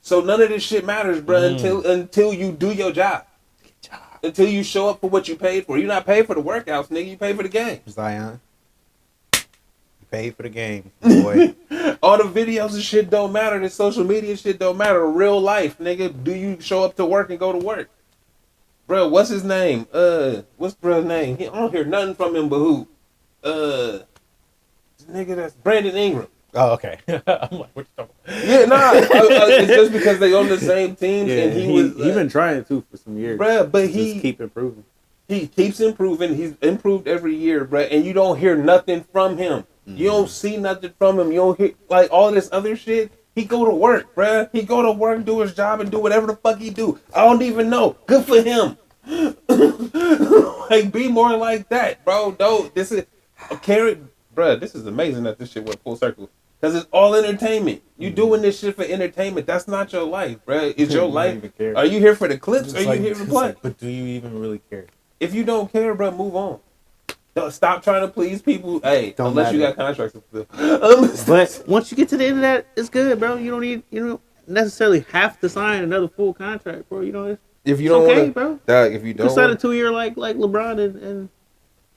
So none of this shit matters, bro, until you do your job. Until you show up for what you paid for. You're not paid for the workouts, nigga. You pay for the game. Zion. You paid for the game, boy. All the videos and shit don't matter. The social media shit don't matter. Real life, nigga. Do you show up to work and go to work? Bro, what's his name? What's bro's name? I don't hear nothing from him but who? Nigga, that's Brandon Ingram. Oh, okay. I'm like, what you talking about? Yeah, nah. It's just because they on the same team, and he been trying to for some years, bruh. But he keep improving. He keeps improving. He's improved every year, bruh. And you don't hear nothing from him. Mm-hmm. You don't see nothing from him. You don't hear like all this other shit. He go to work, bruh. He go to work, do his job, and do whatever the fuck he do. I don't even know. Good for him. Like, be more like that, bro. This is a carrot, bruh. This is amazing that this shit went full circle. Because it's all entertainment. You doing this shit for entertainment. That's not your life, bro. It's your life. Are you here for the clips or are you here to play? But do you even really care? If you don't care, bro, move on. Don't stop trying to please people. Hey, Don't unless matter. you got contracts to fulfill. But once you get to the end of that, it's good, bro. You don't necessarily have to sign another full contract, bro. If you it's don't okay, want bro. to, if you You can don't sign a want, 2 year like LeBron and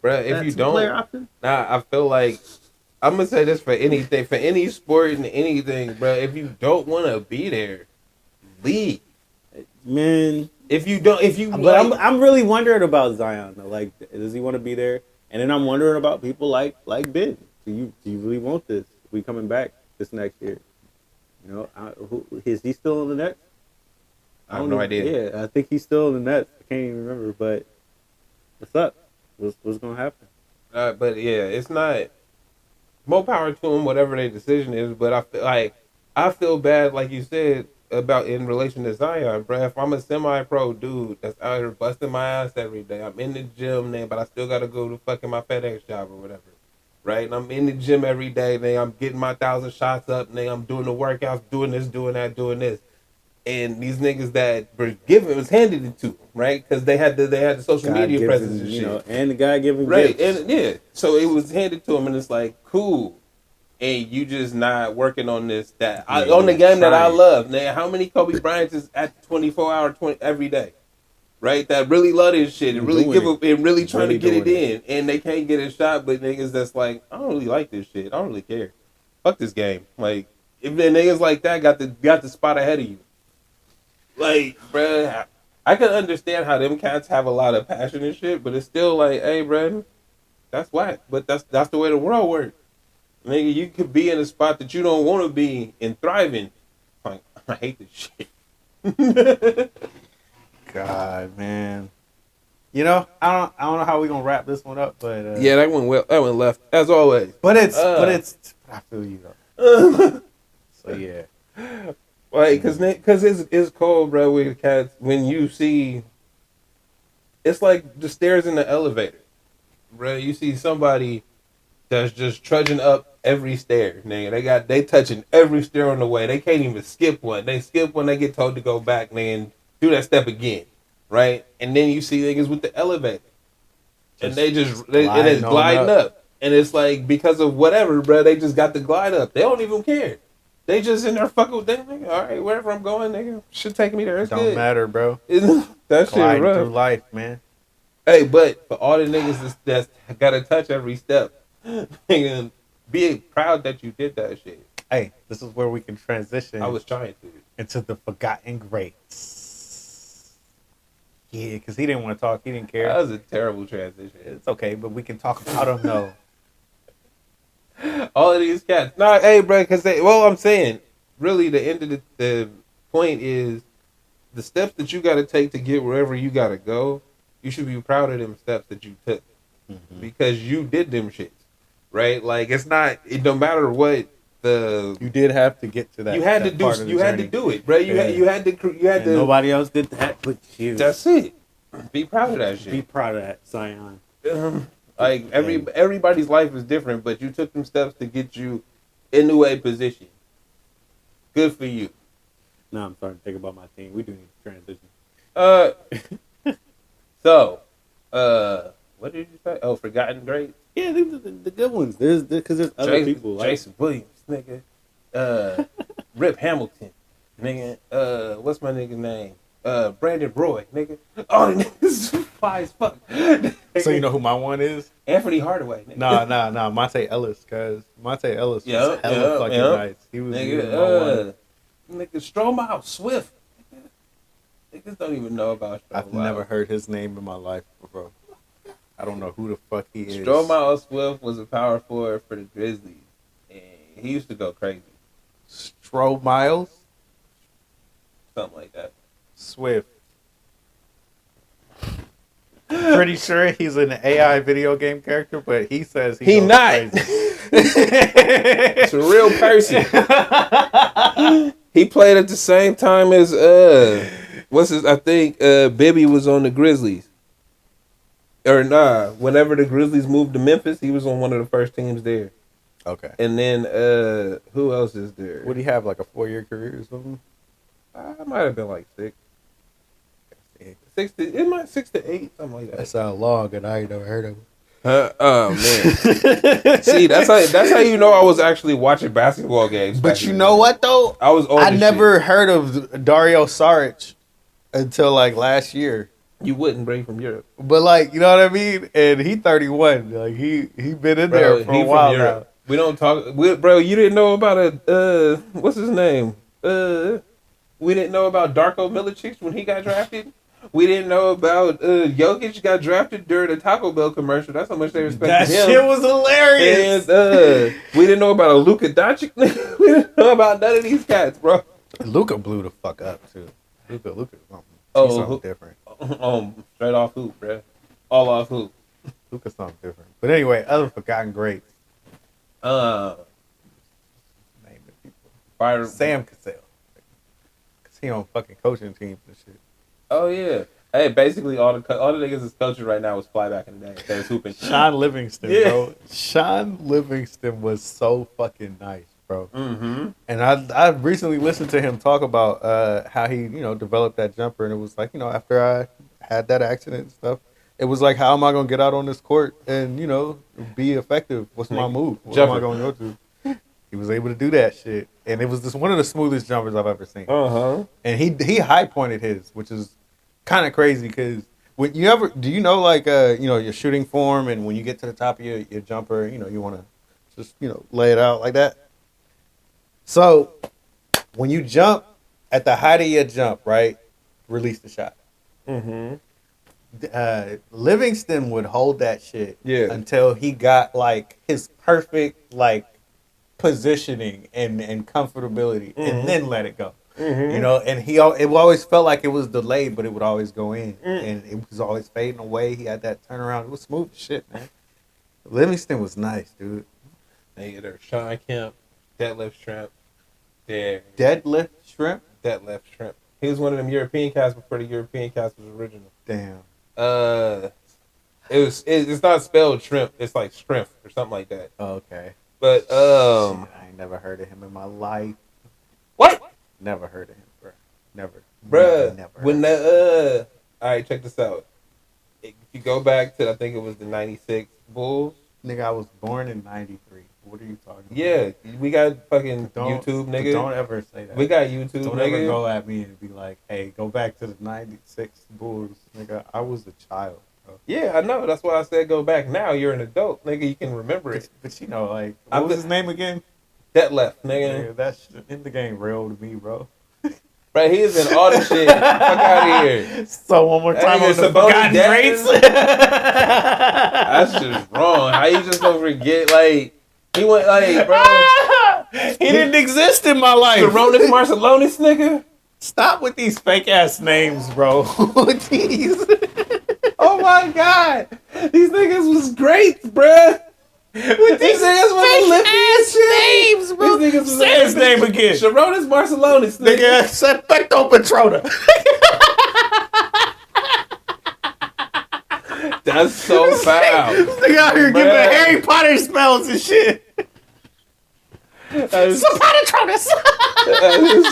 bro, if you that's a player don't, option. nah, I feel like I'm gonna say this for anything, for any sport and anything, bro. If you don't want to be there, leave. Man, If you don't, if you, but like, I'm really wondering about Zion though. Like, does he want to be there? And then I'm wondering about people like Ben. Do you really want this? We coming back this next year? Is he still in the Nets? I have no idea. Yeah, I think he's still in the Nets. I can't even remember. But what's up? What's gonna happen? But yeah, it's not. More power to them, whatever their decision is. But I feel bad, like you said, about in relation to Zion, bro. If I'm a semi-pro dude that's out here busting my ass every day, I'm in the gym, man, but I still gotta go to fucking my FedEx job or whatever, right? And I'm in the gym every day, man. I'm getting my 1,000 shots up, man. I'm doing the workouts, doing this, doing that, doing this. And these niggas that were given, it was handed it to them, right? Because they had the social media presence and shit, and the guy giving right? gifts. And yeah, so it was handed to them, and it's like cool, and you just not working on this on the game that I love. Now, how many Kobe Bryants is at 24-hour every day, right? That really love this shit and really give up and really trying to get it in, and they can't get a shot. But niggas that's like, I don't really like this shit. I don't really care. Fuck this game. Like, if the niggas like that got the spot ahead of you. Like, bruh, I can understand how them cats have a lot of passion and shit, but it's still like, hey, bruh, that's whack. But that's the way the world works. Nigga, you could be in a spot that you don't want to be and thriving. Like, I hate this shit. God, man. I don't know how we gonna wrap this one up, but yeah, that went well. That went left as always. But I feel you though. So yeah. Like, cause it's cold, bro. With cats, when you see, it's like the stairs in the elevator, bro. You see somebody that's just trudging up every stair, nigga. They touching every stair on the way. They can't even skip one. They skip one, they get told to go back, man. Do that step again, right? And then you see niggas with the elevator, and it is gliding up, and it's like because of whatever, bro. They just got the glide up. They don't even care. They just in there fucking with them, nigga. All right, wherever I'm going, nigga, should take me there. It's don't good. matter, bro. That shit rough. Through life, man. Hey, but for all the niggas that's gotta touch every step, nigga, be proud that you did that shit. Hey, this is where we can transition. I was trying to into the forgotten greats. Yeah, because he didn't want to talk. He didn't care. That was a terrible transition. It's okay, but we can talk about him though. All of these cats. Nah, hey, bro, because I'm saying, really, the end of the point is the steps that you got to take to get wherever you got to go. You should be proud of them steps that you took because you did them shits, right? Like, it don't matter what you did have to get to that. You had to do it, bro. You had to. Nobody else did that but you. That's it. Be proud of that shit. Be proud of that, Zion. Like everybody's life is different, but you took them steps to get you into a position. Good for you. Now I'm starting to think about my team. We do need to transition. So, what did you say? Oh, forgotten greats. Yeah, the good ones. There's other people. Jason Williams, nigga. Rip Hamilton, nigga. What's my nigga name? Brandon Roy, nigga. Oh, the niggas fly as fuck. So you know who my one is? Anthony Hardaway. Nigga. Nah. Monte Ellis, cause Monte Ellis was hella fucking nice. He was nigga. Nigga, Stromae Swift. Niggas don't even know about Stromae. I've never heard his name in my life, bro. I don't know who the fuck he is. Stromae Swift was a power forward for the Grizzlies, and he used to go crazy. Stromae? Something like that. Swift. Pretty sure he's an AI video game character, but he says he not. It's a real person. He played at the same time as I think Bibby was on the Grizzlies. Or nah, whenever the Grizzlies moved to Memphis, he was on one of the first teams there. Okay. And then who else is there? Would he have like a 4-year career or something? I might have been like 6. 6 to 8, something like that. That sounds long, and I ain't never heard of him. Oh man. See, that's how you know I was actually watching basketball games. But you know what though? I never heard of Dario Saric until like last year. You wouldn't bring from Europe, but like you know what I mean. And he 31. Like he been in there for a while now. We don't talk, bro. You didn't know about what's his name? We didn't know about Darko Milicic when he got drafted. We didn't know about Jokic got drafted during the Taco Bell commercial. That's how much they respected him. That shit was hilarious. And we didn't know about a Luka Doncic. We didn't know about none of these cats, bro. Luka blew the fuck up too. Luka. Something different. Straight off hoop, bro. All off hoop. Luka's something different. But anyway, other forgotten greats. Name the people. Fire Sam Cassell. Cause he on fucking coaching teams and shit. Oh yeah. Hey, basically all the niggas is coaching right now was fly back in the day. They was hooping. Sean Livingston, bro. Sean Livingston was so fucking nice, bro. Mm-hmm. And I recently listened to him talk about how he developed that jumper, and it was like after I had that accident and stuff, it was like, how am I gonna get out on this court and be effective? What's my move? What am I gonna go to? He was able to do that shit, and it was just one of the smoothest jumpers I've ever seen. And he high pointed his, which is kind of crazy because when like your shooting form, and when you get to the top of your jumper, you want to just lay it out like that. So when you jump at the height of your jump, right, release the shot. Mm-hmm. Livingston would hold that shit until he got like his perfect like positioning and comfortability, and then let it go. Mm-hmm. And it always felt like it was delayed, but it would always go in, and it was always fading away. He had that turnaround. It was smooth as shit, man. Livingston was nice, dude. Nigga, there's Sean Kemp, Deadlift Shrimp. There. Deadlift Shrimp? Deadlift Shrimp. He was one of them European cats before the European cats was original. Damn. It's not spelled shrimp. It's like shrimp or something like that. Oh, okay. But shit, I ain't never heard of him in my life. What? Never heard of him, bro. Never. Bruh. Never When all right, check this out. If you go back to, I think it was the 96 Bulls. Nigga, I was born in 93. What are you talking about? Yeah, we got fucking YouTube, nigga. Don't ever say that. We got YouTube, don't nigga. Ever go at me and be like, hey, go back to the 96 Bulls. Nigga, I was a child, bro. Yeah, I know. That's why I said go back now. You're an adult, nigga. You can remember it. But like, what was his name again? Deadlift, nigga. Yeah, that's in the game real to me, bro. Right, he is in all the shit. Fuck out of here. So one more time on the forgotten greats. That's just wrong. How you just gonna forget? Like, he went like, bro. He didn't exist in my life. Sarunas Marcelonis, nigga. Stop with these fake ass names, bro. Jeez. Oh my god, these niggas was great, bruh. With these niggas was ass names, bro. These niggas was say his name again. Sarunas Marcelonis, nigga. Perfecto Petrona. That's so foul. This nigga out here giving Harry Potter spells and shit. That is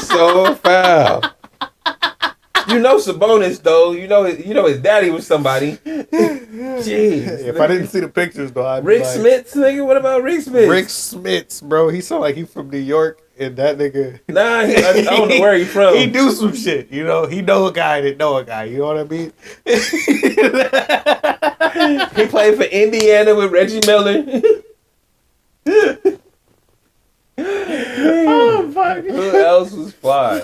so foul. You know Sabonis though. You know his daddy was somebody. Jeez. If I didn't see the pictures though, I'd Rick Smits, nigga. What about Rick Smits? Rick Smits, bro. He sound like he from New York, and that nigga. Nah, I don't know where he from. He do some shit, He know a guy that know a guy. You know what I mean? He played for Indiana with Reggie Miller. Oh fuck! Who else was fly?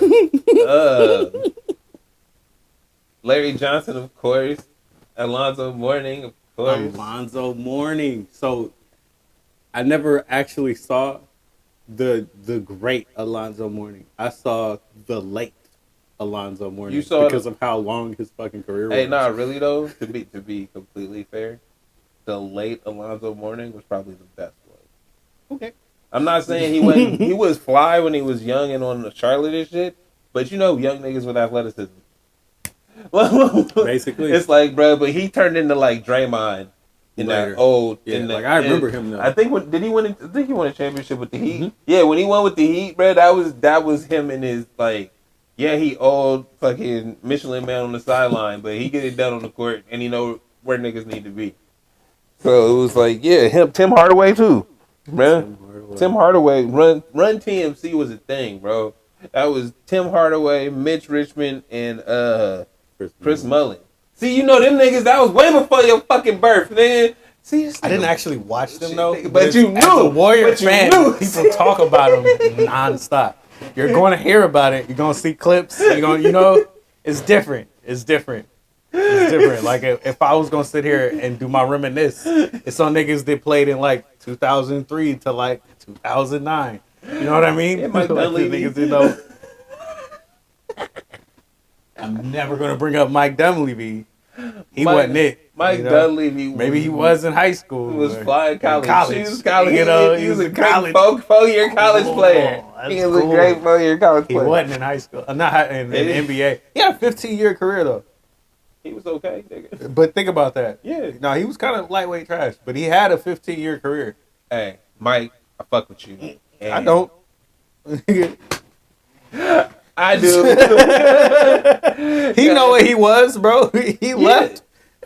Larry Johnson, of course. Alonzo Mourning, of course. Alonzo Mourning. So, I never actually saw the great Alonzo Mourning. I saw the late Alonzo Mourning. You saw because of how long his fucking career was. Hey, nah, really though. To be completely fair, the late Alonzo Mourning was probably the best one. Okay. I'm not saying he was fly when he was young and on the Charlotte and shit, but young niggas with athleticism. Basically, it's like, bro, but he turned into like Draymond in later. That old. Yeah, I remember him though. I think he won a championship with the Heat. Mm-hmm. Yeah, when he won with the Heat, bro, that was him and his like. Yeah, he old fucking Michelin man on the sideline, but he get it done on the court and he know where niggas need to be. So it was like, yeah, Tim Hardaway too, man. Tim Hardaway, run TMC was a thing, bro. That was Tim Hardaway, Mitch Richmond, and Chris Mullin. See, you know them niggas. That was way before your fucking birth, man. See, I didn't actually watch them though, but you knew. As a Warrior fan, people talk about them nonstop. You're going to hear about it. You're going to see clips. You're going, it's different. It's different. Like if I was going to sit here and do my reminisce, it's some niggas that played in like 2003 to like 2009. You know what I mean? Yeah, Mike niggas, I'm never going to bring up Mike Dunleavy. He wasn't it. Mike Dunleavy. Maybe he was in high school. He was flying college. He was He was a college. Great four-year college player. He was a great 4-year college player. He wasn't in high school. Not in the NBA. He had a 15-year career though. He was okay, nigga. But think about that. Yeah. No, he was kind of lightweight trash, but he had a 15-year career. Hey, Mike, I fuck with you. And I don't. I do. He know what he was, bro. He left.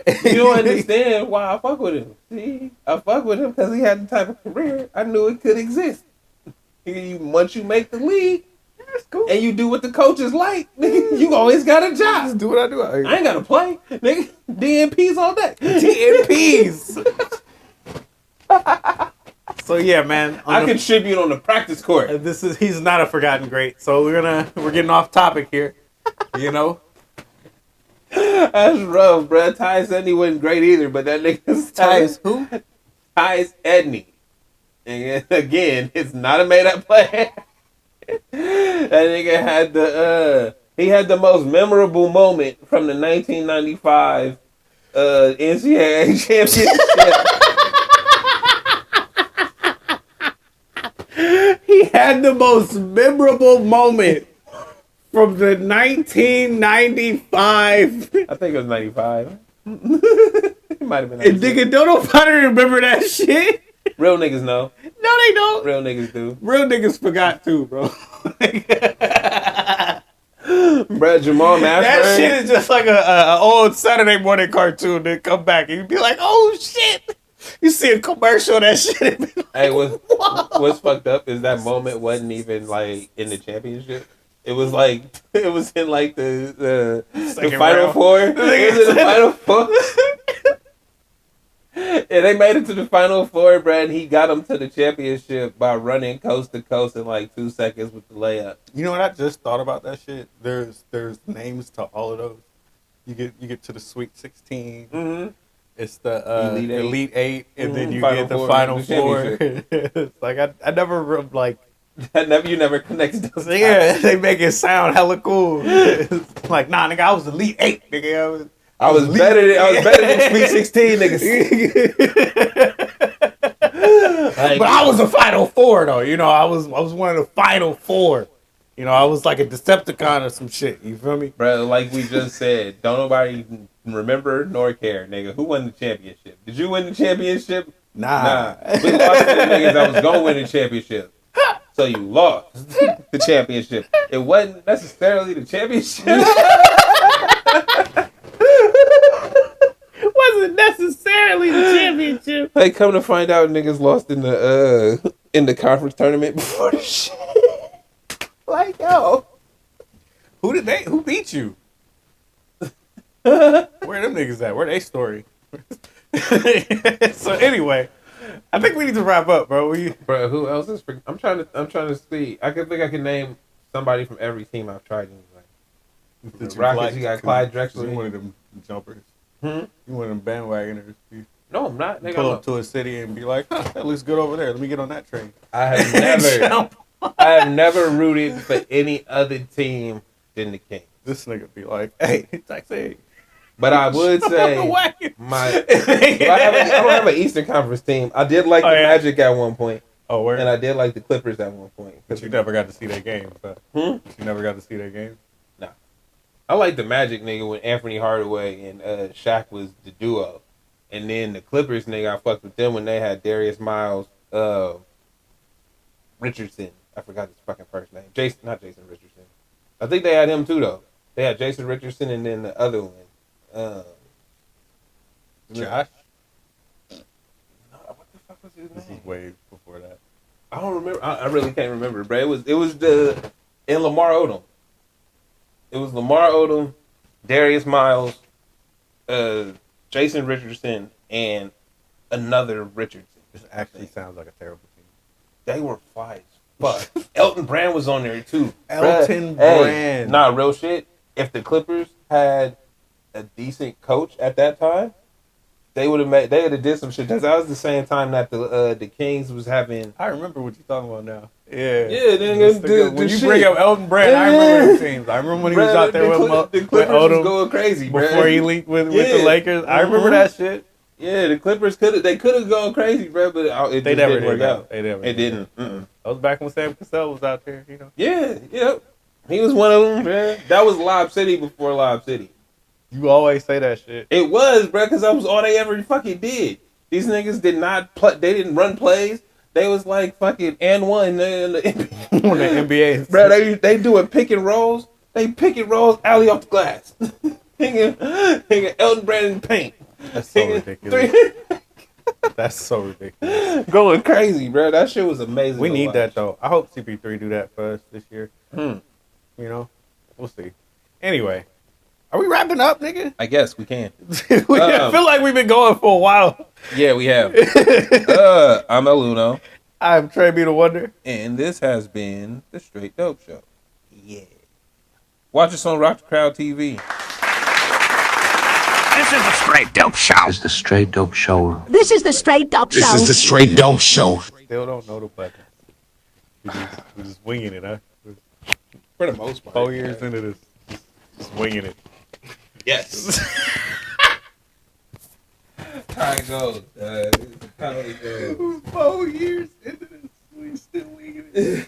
You don't understand why I fuck with him. See, I fuck with him because he had the type of career I knew it could exist. Once you make the league, that's cool. And you do what the coaches like, nigga, you always got a job. Just do what I do. I ain't got to play, nigga. DNPs all day. DNPs. So yeah, man. I contribute on the practice court. He's not a forgotten great. So we're getting off topic here. That's rough, bro. Tyus Edney wasn't great either, but that nigga's Tyus who? Tyus Edney. And again, it's not a made up play. That nigga had he had the most memorable moment from the 1995 NCAA championship. He had the most memorable moment from the 1995. I think it was 95. It might have been 96. Nigga, don't nobody remember that shit. Real niggas know. No, they don't. Real niggas do. Real niggas forgot too, bro. Bro, Jamal Mashburn. That shit is just like a old Saturday morning cartoon that come back and you be like, oh shit. You see a commercial of that shit. Hey, what's fucked up is that moment wasn't even like in the championship. It was like it was in like the final four. It was in the final four. And they made it to the final four, Brad. He got them to the championship by running coast to coast in like 2 seconds with the layup. You know what? I just thought about that shit. There's names to all of those. You get to the Sweet 16. Mm-hmm. It's the Elite Eight, and then you Final get the Four, Final the Four. It's like I never like. You never connected those. Yeah, they make it sound hella cool. It's like, nah, nigga, I was Elite 8, nigga. I was better than Sweet 16 niggas. But I was a Final Four though. I was one of the Final Four. I was like a Decepticon or some shit. You feel me? Bro, like we just said, don't nobody remember nor care, nigga. Who won the championship? Did you win the championship? Nah. We lost to the niggas that was gonna win the championship. So you lost the championship. It wasn't necessarily the championship. Wasn't necessarily the championship. Hey, come to find out, niggas lost in the conference tournament before the shit. Like, yo, who beat you? Where them niggas at? Where they story? So anyway, I think we need to wrap up, bro. Bro, who else is? I'm trying to see. I can name somebody from every team I've tried anyway. The Rockets, you got Clyde Drexler. You one of them jumpers. You one of them bandwagoners. No, I'm not. Nigga, pull up to a city and be like, that looks good over there. Let me get on that train. I have never rooted for any other team than the Kings. This nigga be like, hey, Taxi. But I would say I don't have an Eastern Conference team. I did like the Magic at one point. Oh, where? And I did like the Clippers at one point. But you never got to see their games. You never got to see their games? No. I like the Magic, nigga, when Anthony Hardaway and Shaq was the duo. And then the Clippers, nigga, I fucked with them when they had Darius Miles, Richardson. I forgot his fucking first name. Not Jason Richardson. I think they had him too, though. They had Jason Richardson and then the other one. Josh? his name? This is way before that. I don't remember. I really can't remember, bro. It was and Lamar Odom. It was Lamar Odom, Darius Miles, Jason Richardson, and another Richardson. This actually sounds like a terrible team. They were fly as fuck. Elton Brand was on there too. Elton Brand. Brand. Nah, real shit. If the Clippers had a decent coach at that time, they would have did some shit. That was the same time that the Kings was having. I remember what you're talking about now. Yeah. Yeah, then when you bring up Elton Brand, I remember the teams. I remember when he was out there with Clippers Odom was going crazy before he linked with the Lakers. I remember that shit. Yeah, the Clippers could have gone crazy, bro, but they never didn't work out. They never. It didn't. That was back when Sam Cassell was out there, you know. Yeah, yep. He was one of them, man. That was Lob City before Lob City. You always say that shit. It was, bro, because that was all they ever fucking did. These niggas did not play. They didn't run plays. They was like fucking and one in the NBA. Bro, they doing pick and rolls. They pick and rolls alley off the glass. hanging Elton Brand in paint. That's so ridiculous. That's so ridiculous. Going crazy, bro. That shit was amazing. We need that though. I hope CP3 do that for us this year. You know, we'll see. Anyway, are we wrapping up, nigga? I guess we can. I feel like we've been going for a while. Yeah, we have. I'm El Uno. I'm Trey B. the Wonder. And this has been the Straight Dope Show. Yeah. Watch us on Rock the Crowd TV. This is the Straight Dope Show. This is the Straight Dope Show. This is the Straight Dope Show. This is the Straight Dope Show. Still don't know the button. We're just winging it, huh? For the most part. 4 years into this, just winging it. Yes. How it goes. How it goes. 4 years into this, we still winging it.